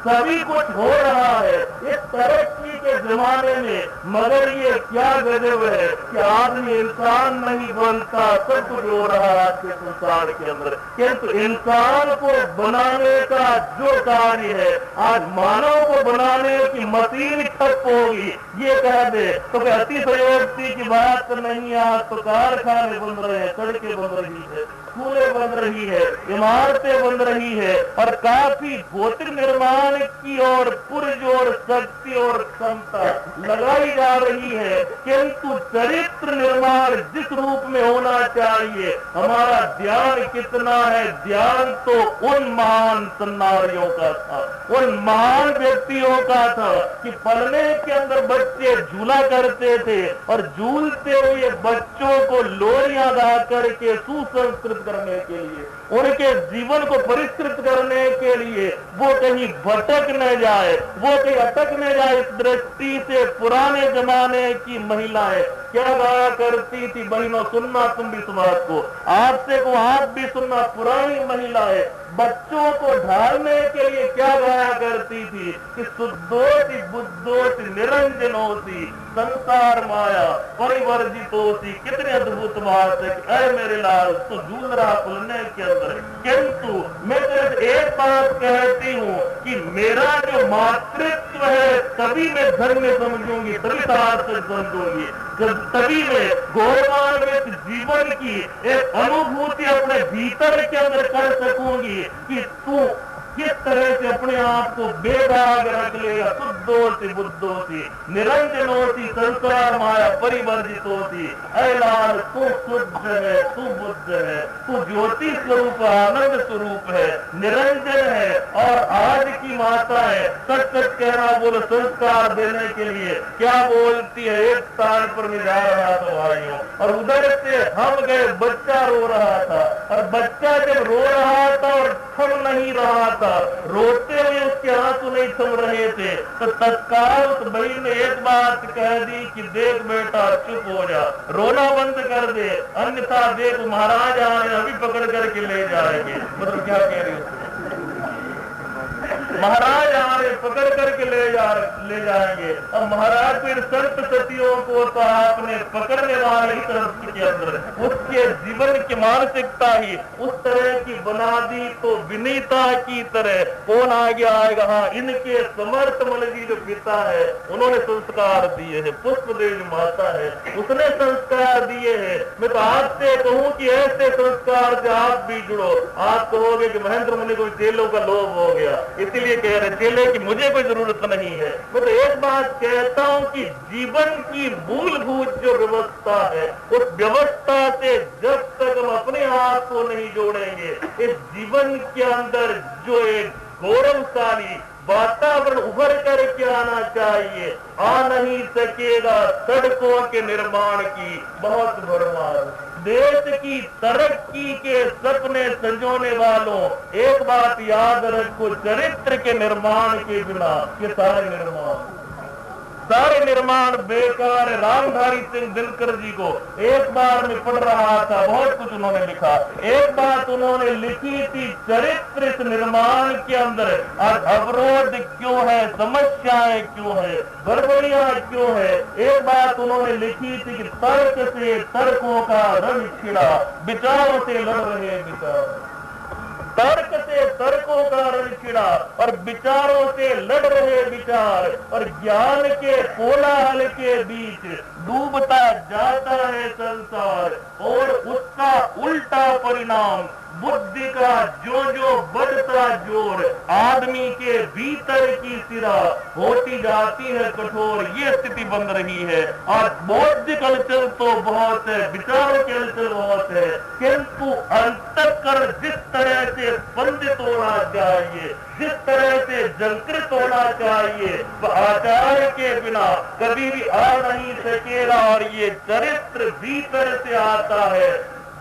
सभी कुछ हो रहा है इस तरक्की के जमाने में, मगर ये क्या गजब है कि आदमी इंसान नहीं बनता, सब कुछ हो रहा है आज के संसार के अंदर, किंतु इंसान को बनाने का जो कार्य है, आज मानव को बनाने की मशीन ठप होगी ये कह दे तो अतिशयोक्ति की बात नहीं। आज तो कारखाने बन रहे हैं, सड़कें बन रही है, स्कूलें बन रही है, इमारतें बन रही है, और काफी भौतिक निर्माण की और पुरजोर शक्ति और क्षमता लगाई जा रही है, किंतु चरित्र निर्माण जिस रूप में होना चाहिए, हमारा ध्यान कितना है? ध्यान तो उन महान सन्नारियों का था, उन महान व्यक्तियों का था कि पलने के अंदर बच्चे झूला करते थे, और झूलते हुए बच्चों को लोरियां गा करके सुसंस्कृत करने के लिए, उनके जीवन को परिष्कृत करने के लिए, वो कहीं भटक न जाए, वो कहीं अटक न जाए, इस दृष्टि से पुराने जमाने की महिलाएं क्या गाया करती थी। बहनों सुनना तुम भी समाज को, आपसे को आप भी सुनना, पुरानी महिलाएं बच्चों को ढालने के लिए क्या गाया करती थी कि शुद्धोति बुद्धोति निरंजनोति संसार माया परिवर्जितोति। कितने अद्भुत बात है कि अरे मेरे लाल तो झूल रहा पुलने के अंदर, किंतु मैं तेरे एक बात कहती हूँ कि मेरा जो मातृत्व है तभी मैं धर्म में समझूंगी, तभी सार्थक समझूंगी। तभी में गौरवान्वित जीवन की एक अनुभूति अपने भीतर के अंदर कर सकूंगी कि तू किस तरह से अपने आप को बेदाग रख लेगा। शुद्धोसी बुद्धोसी निरंजनोसी संसार माया परिवर्जित होती। ऐलान तू शुद्ध है, तू बुद्ध है, तू ज्योति स्वरूप आनंद स्वरूप है, निरंजन है और आज की माता है। सच सच कहना बोलो, संस्कार देने के लिए क्या बोलती है। एक स्थान पर मैं जा रहा था भाइयों, और उधर से हम गए, बच्चा रो रहा था, और बच्चा जब रो रहा था और थम नहीं रहा था, रोते हुए उसके आंसू नहीं थम रहे थे, तो तत्काल उस बहन ने एक बात कह दी कि देख बेटा चुप हो जा, रोना बंद कर दे, अन्यथा देख महाराज आ रहे अभी पकड़ करके ले जाएंगे। मतलब क्या कह रही हो, महाराज हमारे पकड़ करके ले जाएंगे। और महाराज फिर संत सतियों को तो आपने पकड़ने वाले ही तरफ के अंदर उसके जीवन की मानसिकता ही उस तरह की बना दी, तो विनीता की तरह कौन आगे आएगा। हाँ, इनके समर्थमल जी जो पिता है उन्होंने संस्कार दिए हैं, पुष्पदेव जो माता है उसने संस्कार दिए हैं। मैं तो आपसे कहूँ कि ऐसे संस्कार से आप भी जुड़ो। आप कहोगे कि महेंद्र मुनि को चेलों का लोभ हो गया, इसलिए कह रहे चेले की मुझे कोई जरूरत नहीं है। मैं तो एक बात कहता हूं कि जीवन की मूलभूत जो व्यवस्था है उस व्यवस्था से जब तक हम अपने आप को नहीं जोड़ेंगे, इस जीवन के अंदर जो एक गौरवशाली वातावरण उभर करके आना चाहिए, आ नहीं सकेगा। सड़कों के निर्माण की बहुत भरमार, देश की तरक्की के सपने संजोने वालों, एक बात याद रखो, चरित्र के निर्माण के बिना ये सारे निर्माण बेकार है। रामधारी सिंह दिनकर जी को एक बार में पढ़ रहा था, बहुत कुछ उन्होंने लिखा। एक बात उन्होंने लिखी थी, चरित्र इस निर्माण के अंदर अवरोध क्यों है, समस्याएं क्यों है, गड़बड़ियां क्यों है। एक बात उन्होंने लिखी थी कि तर्क से तर्कों का रण छिड़ा, विचारों से लड़ रहे विचार, तर्क से तर्कों का रण छिड़ा और विचारों से लड़ रहे विचार, और ज्ञान के कोलाहल के बीच डूबता जाता है संसार, और उसका उल्टा परिणाम बुद्धि का जो जो बढ़ता जोर, आदमी के भीतर की सिरा होती जाती है कठोर। ये स्थिति बन रही है। और बौद्धिक हलचल तो बहुत है, विचारों की हलचल बहुत है, किंतु अंतःकरण जिस तरह से स्पंदित होना चाहिए, जिस तरह से जंकृत होना चाहिए, तो आचार्य के बिना कभी भी आ नहीं सकेगा। और ये चरित्र भीतर से आता है।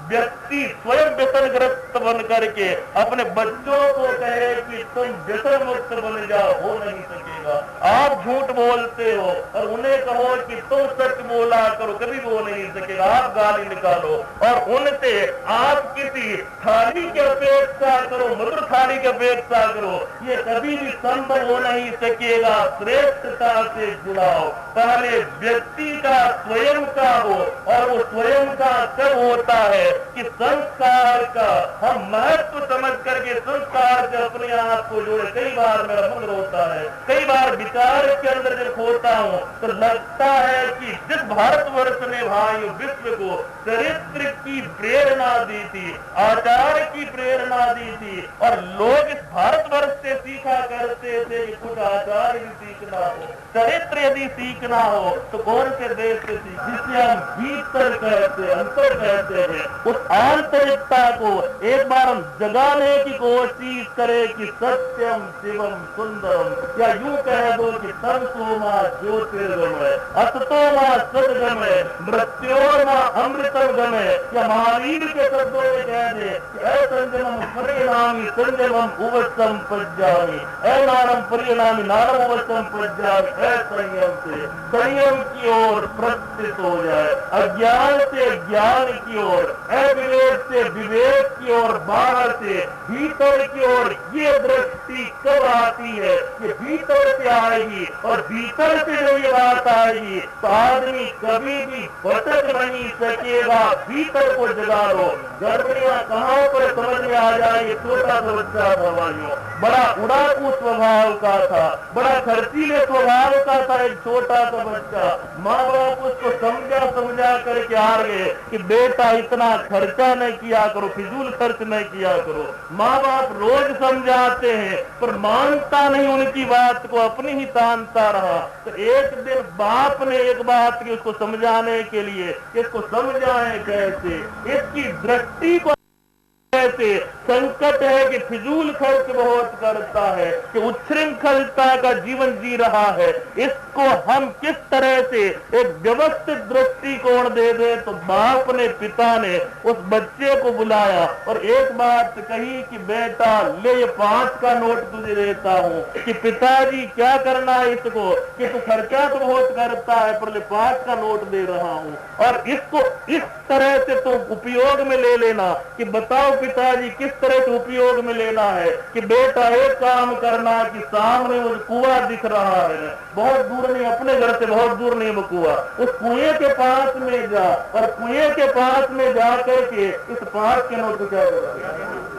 व्यक्ति स्वयं व्यसनग्रस्त बन करके अपने बच्चों को कहे कि तुम व्यसन मुक्त बन जाओ, हो नहीं सकेगा। आप झूठ बोलते हो और उन्हें कहो कि तुम सच बोला करो, कभी वो नहीं सकेगा। आप गाली निकालो और उनसे आप किसी थाली की अपेक्षा करो, मधुर थाली की अपेक्षा करो, ये कभी भी संभव हो नहीं सकेगा। श्रेष्ठता से जुड़ाओ, पहले व्यक्ति का स्वयं का हो, और वो स्वयं का कब होता है कि संस्कार का हम महत्व समझ करके संस्कार से अपने आप को जोड़े। कई बार मेरा मन रोता है, कई बार विचार के अंदर जब खोता हूँ तो लगता है कि जिस भारतवर्ष ने भाई विश्व को चरित्र की प्रेरणा दी थी, आचार की प्रेरणा दी थी, और लोग इस भारतवर्ष से सीखा करते थे कि कुछ आचार भी सीखना हो, चरित्र यदि सीखना हो तो कौन से देश से सीख, जिसे हम भीतर कहते, अंतर कहते हैं, उस आंतरिकता को एक बार हम जगाने की कोशिश करें कि सत्यम शिवम सुंदरम, या यूं कह दो कि तमसोमा ज्योतिर्गमय, असतोमा सद्गमय, मृत्योर्मा अमृतर्गमय, या महावीर के शब्दों में कह दे कि संजमम परिणामी संजमम उवसम पज्जामी, नारम परिणामी नारम उवसम पज्जामी। संयम से संयम की ओर प्रस्थित हो जाए, अज्ञान से ज्ञान की ओर, अविवेक से विवेक की ओर, बाहर से भीतर भीतर की ओर ये दृष्टि कब आती है? ये भीतर से आएगी, और भीतर से जो ये बात आएगी तो आदमी कभी भी भटक नहीं सकेगा। भीतर को जगा लो। गर्मियां कहां पर समझ में आ जाए। ये छोटा सा बच्चा था भाइयों, बड़ा उड़ाकू स्वभाव का था, बड़ा खर्चीले स्वभाव का था, एक छोटा सा बच्चा। माँ बाप उसको समझा करके आ गए कि बेटा इतना खर्चा नहीं किया करो, फिजूल खर्च नहीं किया करो। माँ बाप रोज समझाते हैं पर मानता नहीं उनकी बात को, अपनी ही तानता रहा। तो एक दिन बाप ने एक बात की उसको समझाने के लिए, इसको समझाएं कैसे, इसकी दृष्टि को ऐसे संकट है कि फिजूल खर्च बहुत करता है, कि उच्छृंखलता का जीवन जी रहा है। इसको हम किस तरह से एक व्यवस्थित दृष्टिकोण दे दे। तो बाप ने, पिता ने उस बच्चे को बुलाया और एक बात कही कि बेटा ले, ये 5 का नोट तुझे देता हूँ। कि पिताजी क्या करना है इसको, कि तू खर्चा तो बहुत करता है पर ले 5 का नोट दे रहा हूँ, और इसको इस तरह से तो उपयोग में ले लेना। कि बताओ पिताजी किस तरह से उपयोग में लेना है? कि बेटा एक काम करना कि सामने वो कुआं दिख रहा है, बहुत दूर नहीं, अपने घर से बहुत दूर नहीं वो कुआं, उस कुएं के पास में जा, और कुएं के पास में जा करके इस 5 के नोट को क्या करोगे?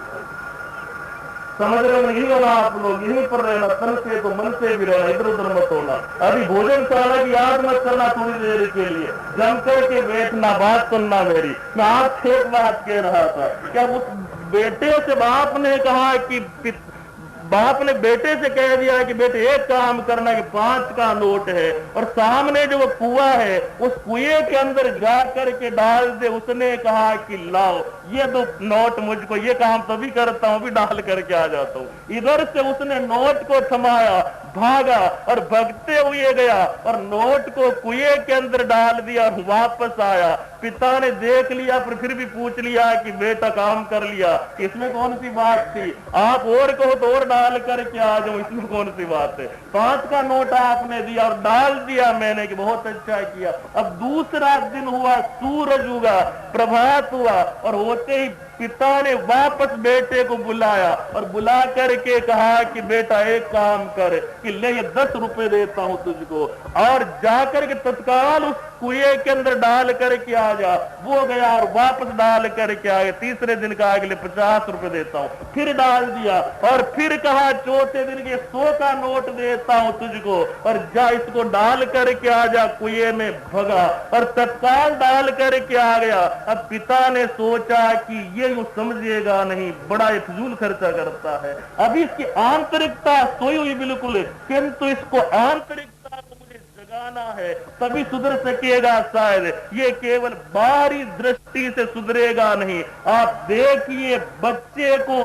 समझ रहे हो? यही होना आप लोग, यहीं पर रहना, तन से तो मन से भी रहना, इधर उधर मत होना। अभी भोजनशाला की याद मत करना थोड़ी देर के लिए, जम करके बैठना, बात सुनना मेरी। मैं आपसे एक बात कह रहा था, क्या उस बेटे से बाप ने कहा कि बाप ने बेटे से कह दिया कि बेटे एक काम करना कि 5 का नोट है, और सामने जो वो कुआं है उस कुएं के अंदर जा करके डाल दे। उसने कहा कि लाओ ये 2 नोट मुझको, ये काम तभी करता हूं, भी डाल करके आ जाता हूं। इधर से उसने नोट को थमाया, भागा और भगते हुए गया और नोट को कुएं के अंदर डाल दिया और वापस आया। पिता ने देख लिया फिर भी पूछ लिया कि बेटा काम कर लिया, इसमें कौन सी बात थी? आप और कहो तो और डाल करके आ जाऊं, इसमें कौन सी बात है? 5 का नोट आपने दिया और डाल दिया मैंने कि बहुत अच्छा किया। अब दूसरा दिन हुआ, सूरज उगा, प्रभात हुआ, और होते ही पिता ने वापस बेटे को बुलाया और बुला करके कहा कि बेटा एक काम कर, कि ले ये 10 रुपए देता हूं तुझको, और जाकर के तत्काल उस कुएं के अंदर डाल करके आ जा। वो गया और वापस डाल करके आ गया। तीसरे दिन कहा कि ले 50 रुपए देता हूं, फिर डाल दिया, और फिर कहा चौथे दिन के 100 का नोट देता हूं तुझको, और जा इसको डाल करके आ जा। कुएं में भगा और तत्काल डाल करके आ गया। अब पिता ने सोचा कि ये यूं समझेगा नहीं, बड़ा फिजूल खर्चा करता है, अभी इसकी आंतरिकता सोई हुई बिल्कुल, किंतु इसको आंतरिकता को मुझे जगाना है, तभी सुधर सकेगा शायद। ये केवल बाहरी दृष्टि से सुधरेगा नहीं। आप देखिए बच्चे को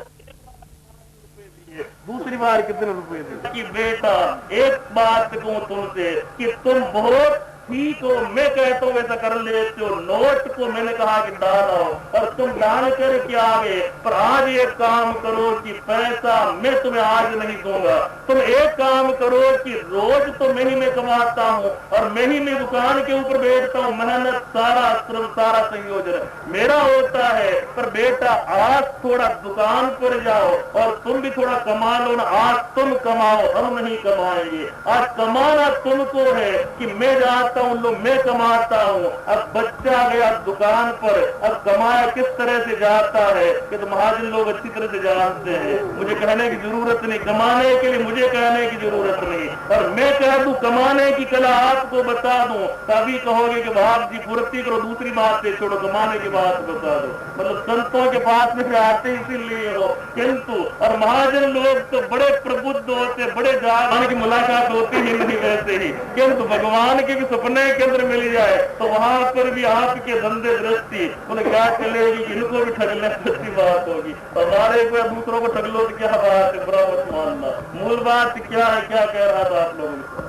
दूसरी बार कितने रुपए दिए? कि बेटा एक बात कहूं तुमसे कि तुम बहुत ठीक हो, मैं कहता हूँ वैसा कर लेते हो। नोट को मैंने कहा कि डालो और तुम डाल करके आ गए, पर आज एक काम करो कि पैसा मैं तुम्हें आज नहीं दूंगा। तुम एक काम करो कि रोज तो मैं ही में कमाता हूँ और मैं ही में दुकान के ऊपर बैठता हूँ, मेहनत सारा श्रम सारा संयोजन मेरा होता है, पर बेटा आज थोड़ा दुकान पर जाओ और तुम भी थोड़ा कमा लो ना। आज तुम कमाओ, हम नहीं कमाएंगे। आज कमाना तुमको है कि मैं जाता लो मैं कमाता हूँ। अब बच्चा गया दुकान पर, अब कमाया किस तरह से जाता है कि तो महाजन लोग अच्छी तरह से जानते हैं, मुझे कहने की जरूरत नहीं, कमाने के लिए मुझे कहने की जरूरत नहीं। और मैं कह दूं कमाने की कला आपको बता दूं, तभी कहोगे कि बाप जी पूर्ति करो, दूसरी बात से छोड़ो, कमाने की बात बता दो। मतलब संतों के पास में आते इसीलिए हो, किंतु और महाजन लोग तो बड़े प्रबुद्ध होते, बड़े जान की मुलाकात होती ही नहीं वैसे ही, किंतु भगवान के भी सपने के अंदर मिल जाए तो वहां पर भी आपके धंधे दृष्टि बोले क्या चलेगी, इनको भी ठगने की बात होगी। हमारे को दूसरों को ठग लो तो क्या बात है, बुरा मत मानना। मूल बात क्या है, क्या कह रहा था आप लोगों ने?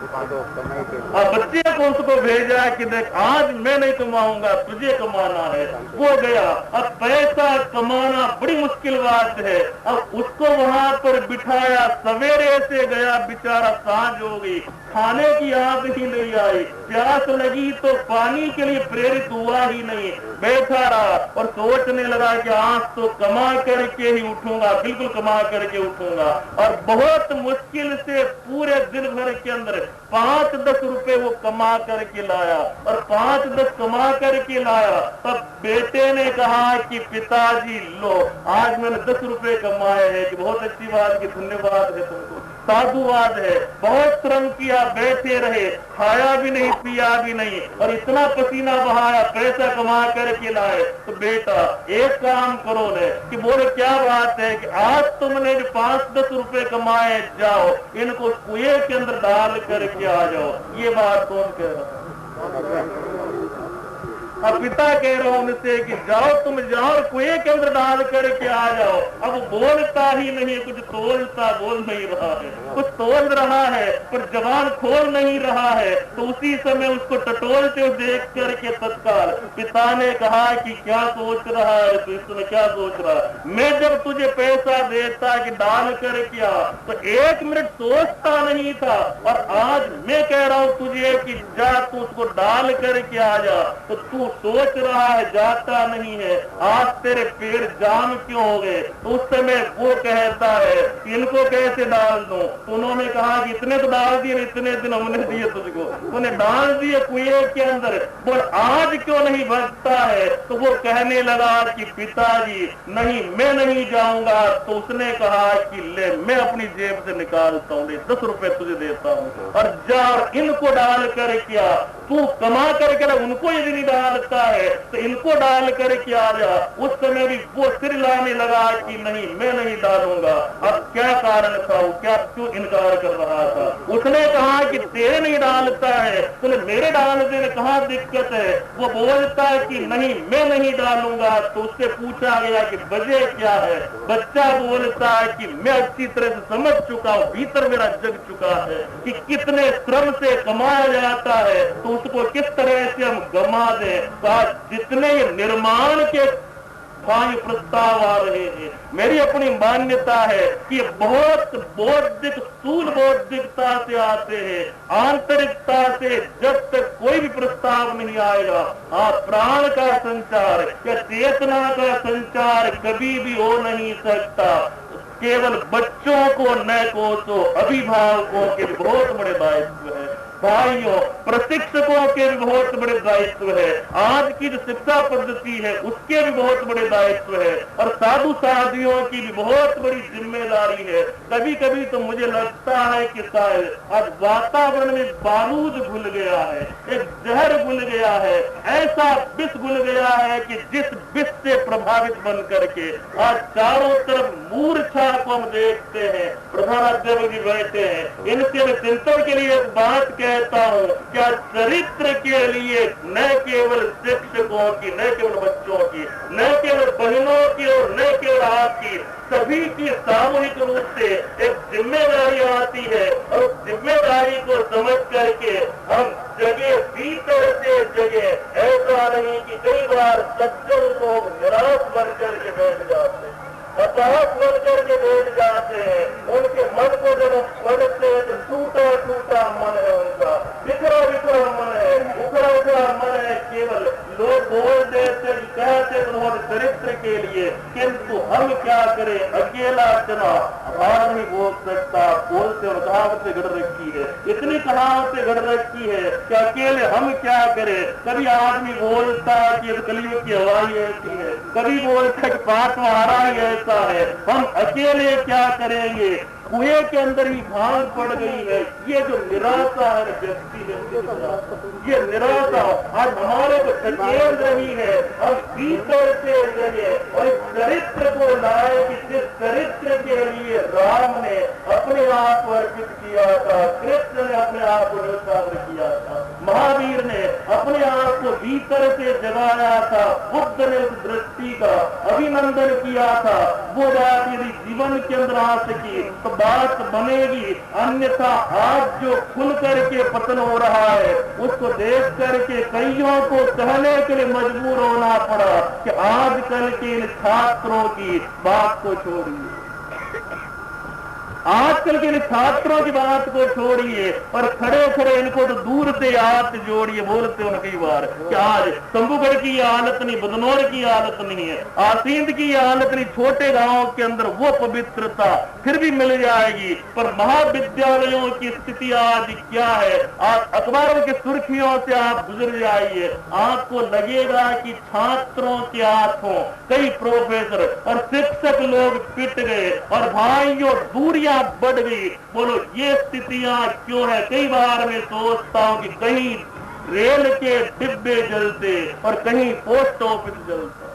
अब बच्चे को उसको भेजा कि देख आज मैं नहीं कमाऊंगा, तुझे कमाना है। वो गया, अब पैसा कमाना बड़ी मुश्किल बात है। अब उसको वहां पर बिठाया, सवेरे से गया बेचारा, सांझ हो गई, खाने की याद ही नहीं आई, प्यास लगी तो पानी के लिए प्रेरित हुआ ही नहीं, बैठा रहा और सोचने लगा कि आज तो कमा करके ही उठूंगा, बिल्कुल कमा करके उठूंगा। और बहुत मुश्किल से पूरे दिन भर के अंदर 5-10 रुपए वो कमा करके लाया और 5-10 कमा करके लाया। तब बेटे ने कहा कि पिताजी लो, आज मैंने 10 रुपए कमाए हैं। कि बहुत अच्छी बात, की धन्यवाद है तुमको, साधुवाद है, बहुत श्रम किया, बैठे रहे, खाया भी नहीं पिया भी नहीं और इतना पसीना बहाया, पैसा कमा करके लाए। तो बेटा एक काम करो ने कि बोले क्या बात है कि आज तुमने जो 5-10 रुपए कमाए, जाओ इनको कुएं के अंदर डाल करके आ जाओ। ये बात कौन कह रहा है? अब पिता कह रहा हूं उनसे कि जाओ, तुम जाओ कुएं के अंदर डाल करके आ जाओ। अब बोलता ही नहीं, कुछ तोलता बोल नहीं रहा है, कुछ तोल रहा है पर जबान खोल नहीं रहा है। तो उसी समय उसको टटोलते हुए देख करके तत्काल पिता ने कहा कि क्या सोच रहा है तू, इसमें क्या सोच रहा है? मैं जब तुझे पैसा देता कि डाल करके आ तो 1 मिनट सोचता नहीं था, और आज मैं कह रहा हूं तुझे कि जा तू उसको डाल करके आ जा, तो तू सोच रहा है, जाता नहीं है। आज तेरे पैर जाम क्यों हो गए? तो उस समय वो कहता है इनको कैसे डाल दूं? तो उन्होंने कहा कि इतने तो डाल दिए, इतने दिन हमने दिए तुझको, तूने डाल दिए कुएं के अंदर, बोल आज क्यों नहीं भगता है? तो वो कहने लगा कि पिताजी नहीं, मैं नहीं जाऊंगा। तो उसने कहा कि ले, मैं अपनी जेब से निकालता हूँ, 10 रुपए तुझे देता हूँ और जा इनको डाल कर क्या तू कमा करके उनको यदि नहीं डालता है तो इनको डाल करके आ जा। उस समय भी वो सिर लाने लगा कि नहीं, मैं नहीं डालूंगा। अब क्या कारण था, वो क्या क्यों इनकार कर रहा था? उसने कहा कि तेरे नहीं डालता है, तूने मेरे डाल देने कहाँ दिक्कत है? वो बोलता है कि नहीं, मैं नहीं डालूंगा। तो उससे पूछा गया कि वजह क्या है? बच्चा बोलता है कि मैं अच्छी तरह से समझ चुका हूँ, भीतर मेरा जग चुका है कि कितने श्रम से कमाया जाता है, तो उसको किस तरह से हम गमा दें। तो आज जितने निर्माण के ये प्रस्ताव आ रहे हैं, मेरी अपनी मान्यता है कि बहुत बौद्धिक, स्थूल बौद्धिकता से आते हैं, आंतरिकता से जब तक कोई भी प्रस्ताव नहीं आएगा, प्राण का संचार या चेतना का संचार कभी भी हो नहीं सकता। केवल बच्चों को न कोसो, अभिभावकों के बहुत बड़े दायित्व है, भाइयों प्रशिक्षकों के भी बहुत बड़े दायित्व है, आज की जो शिक्षा पद्धति है उसके भी बहुत बड़े दायित्व है, और साधु साधियों की भी बहुत बड़ी जिम्मेदारी है। कभी कभी तो मुझे लगता है कि शायद आज वातावरण में बारूद घुल गया है, एक जहर घुल गया है, ऐसा विष घुल गया है कि जिस विष से प्रभावित बन करके आज चारों तरफ मूर्छा को हम देखते हैं। प्रधानाध्यापक जी बैठे हैं, इनसे चिंतन के लिए एक बात कहता हूँ, क्या चरित्र के लिए न केवल शिक्षकों की, न केवल बच्चों की, न केवल बहनों की और न केवल आपकी, सभी की सामूहिक रूप से एक जिम्मेदारी आती है, और उस जिम्मेदारी को समझ करके हम जगह भीतर से जगह, ऐसा नहीं कि कई बार सज्जन लोग निराश बन करके बैठ जाते हैं, हताश बन करके बैठ जाते हैं। उनके मन को जब पढ़ते हैं तो टूटा टूटा मन है उनका, बिखरा बिखरा मन है, उखड़ा उखड़ा मन है। केवल लोग बोल देते कहते तुम्हारे चरित्र के लिए, किंतु हम क्या करें? अकेला चना भार नहीं बोल सकता, बोलते और कहावतें गढ़ रखी है, इतनी कहावतें गढ़ रखी है कि अकेले हम क्या करें? कभी आदमी बोलता है कि कलियुग की हवाई ऐसी है, कभी बोलता है कि पाठ महारा ही ऐसा है, हम अकेले क्या करेंगे? कुएं के अंदर ही भांग पड़ गई है। ये जो निराशा है व्यक्ति, ये निराशा आज हमारे को सचेत रही है, और भीतर से लगे और इस चरित्र को लाए कि जिस चरित्र के लिए राम ने अपने आप को अर्पित किया था, कृष्ण ने अपने आप को निरुत्साह किया था, महावीर ने अपने आप को भीतर से जगाया था, बुद्ध ने उस दृष्टि का अभिनंदन किया था। वो बात यदि जीवन के अंदर आ सकी तो बात बनेगी, अन्यथा आज जो खुल करके पतन हो रहा है उसको देख करके कईयों को कहने के लिए मजबूर होना पड़ा कि आजकल के इन छात्रों की बात को छोड़िए, आजकल के छात्रों की बात को छोड़िए और खड़े खड़े इनको तो दूर से हाथ जोड़िए, बोलते हो कई बार कि आज शंभूगढ़ की हालत नहीं, बदनौर की हालत नहीं है, आसींद की हालत नहीं, छोटे गांवों के अंदर वो पवित्रता फिर भी मिल जाएगी। पर महाविद्यालयों की स्थिति आज क्या है? आज अखबारों की सुर्खियों से आप गुजर जाइए, आपको लगेगा कि छात्रों के हाथों कई प्रोफेसर और शिक्षक लोग पिट गए और भाइयों दूरियां बढ़ गई। बोलो ये स्थितियां क्यों है? कई बार मैं सोचता हूं कि कहीं रेल के डिब्बे जलते और कहीं पोस्ट ऑफिस जलता,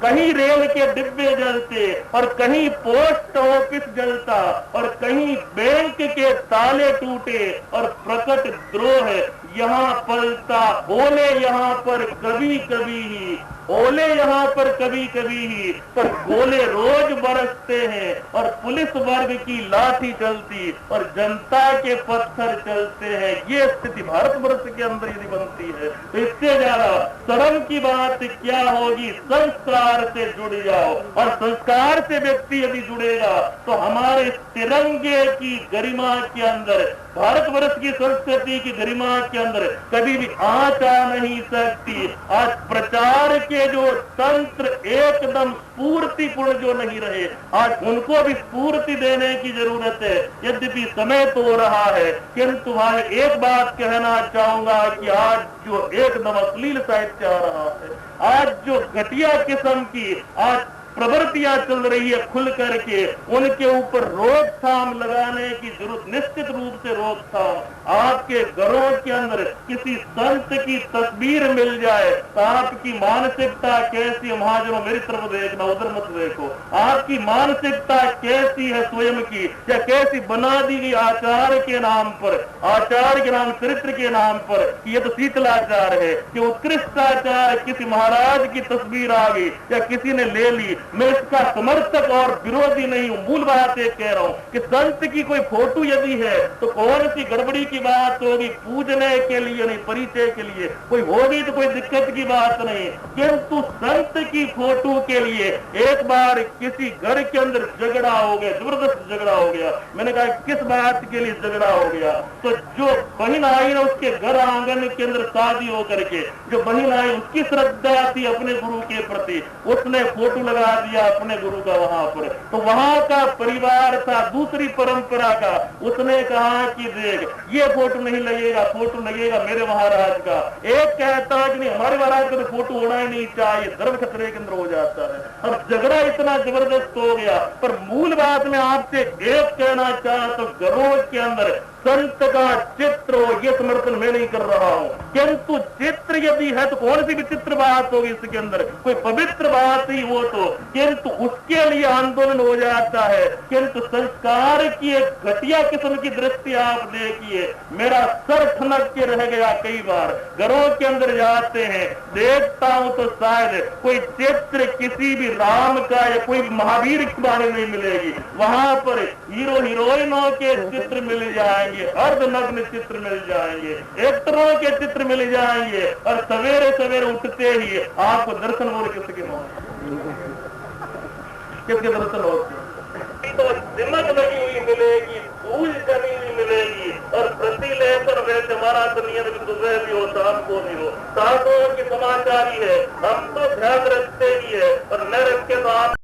कहीं रेल के डिब्बे जलते और कहीं पोस्ट ऑफिस जलता और कहीं बैंक के ताले टूटे और प्रकट द्रोह यहाँ पलता। ओले यहाँ पर कभी कभी ही, ओले यहाँ पर कभी कभी ही, पर गोले रोज बरसते हैं और पुलिस वर्ग की लाठी चलती और जनता के पत्थर चलते हैं। ये स्थिति भारतवर्ष के अंदर यदि बनती है तो इससे ज्यादा शर्म की बात क्या होगी? संस्कार से जुड़ जाओ और संस्कार से व्यक्ति यदि जुड़ेगा तो हमारे तिरंगे की गरिमा के अंदर, भारतवर्ष की संस्कृति की गरिमा के अंदर कभी भी आंच आ नहीं सकती। आज प्रचार के जो तंत्र एकदम स्फूर्तिपूर्ण जो नहीं रहे, आज उनको भी स्फूर्ति देने की जरूरत है। यद्यपि समय तो हो रहा है, किंतु मैं एक बात कहना चाहूंगा कि आज जो एकदम अश्लील साहित्य आ रहा है, आज जो घटिया किस्म की आज प्रवृत्तियां चल रही है खुल करके, उनके ऊपर रोकथाम लगाने की जरूरत, निश्चित रूप से रोकथाम। आपके घरों के अंदर किसी संत की तस्वीर मिल जाए तो आपकी मानसिकता कैसी है? महाजनों मेरी तरफ देखना, उधर मत देखो। आपकी मानसिकता कैसी है स्वयं की, या कैसी बना दी गई आचार के नाम पर, आचार के नाम, चरित्र के नाम पर कि ये तो शीतलाचार है, कि उत्कृष्टाचार, किसी महाराज की तस्वीर आ गई या किसी ने ले ली। मैं इसका समर्थक और विरोधी नहीं हूं, मूल बात एक कह रहा हूं कि संत की कोई फोटो यदि है तो कौन सी गड़बड़ी की बात होगी? पूजने के लिए नहीं, परिचय के लिए कोई होगी तो कोई दिक्कत की बात नहीं, किंतु संत की फोटो के लिए एक बार किसी घर के अंदर झगड़ा हो गया, जबरदस्त झगड़ा हो गया। मैंने कहा किस बात के लिए झगड़ा हो गया? तो जो बहन आई ना, उसके घर आंगन के अंदर शादी होकर के जो बहन आई उसकी श्रद्धा थी अपने गुरु के प्रति, उसने फोटो लगा दिया अपने गुरु का वहां पर, तो वहां का परिवार था दूसरी परंपरा का, उसने कहा कि देख ये फोटो नहीं लगेगा, फोटो लगेगा मेरे महाराज का। एक कहता है कि नहीं हमारे महाराज का तो फोटो होना ही नहीं चाहिए, धर्म खतरे के अंदर हो जाता है। अब झगड़ा इतना जबरदस्त हो गया। पर मूल बात में आपसे एक कहना चाहता हूं, घरों के अंदर संत का चित्र हो, ये समर्थन मैं नहीं कर रहा हूं, किंतु चित्र यदि है तो कौन सी विचित्र बात होगी इसके अंदर? कोई पवित्र बात ही हो तो, किंतु उसके लिए आंदोलन हो जाता है। किंतु संस्कार की एक घटिया किस्म की दृष्टि आप देखिए, मेरा सर ठनक के रह गया। कई बार घरों के अंदर जाते हैं, देखता हूं तो शायद कोई चित्र किसी भी राम का या कोई महावीर के बारे में मिलेगी, वहां पर हीरो हीरोइनों के चित्र मिल जाएंगे, अर्धनग्न चित्र मिल जाएंगे, एक्टरों के चित्र मिल जाएंगे, और सवेरे सवेरे उठते ही आपको दर्शन हो किसके दर्शन होते तो दिमक लगी हुई मिलेगी, धूल जमी हुई मिलेगी, और प्रतिलेखन वैसे हमारा तो नियत सुबह भी हो शाम को भी हो, सातों की समाचारी है, हम तो ध्यान रखते ही है और न रखे तो आप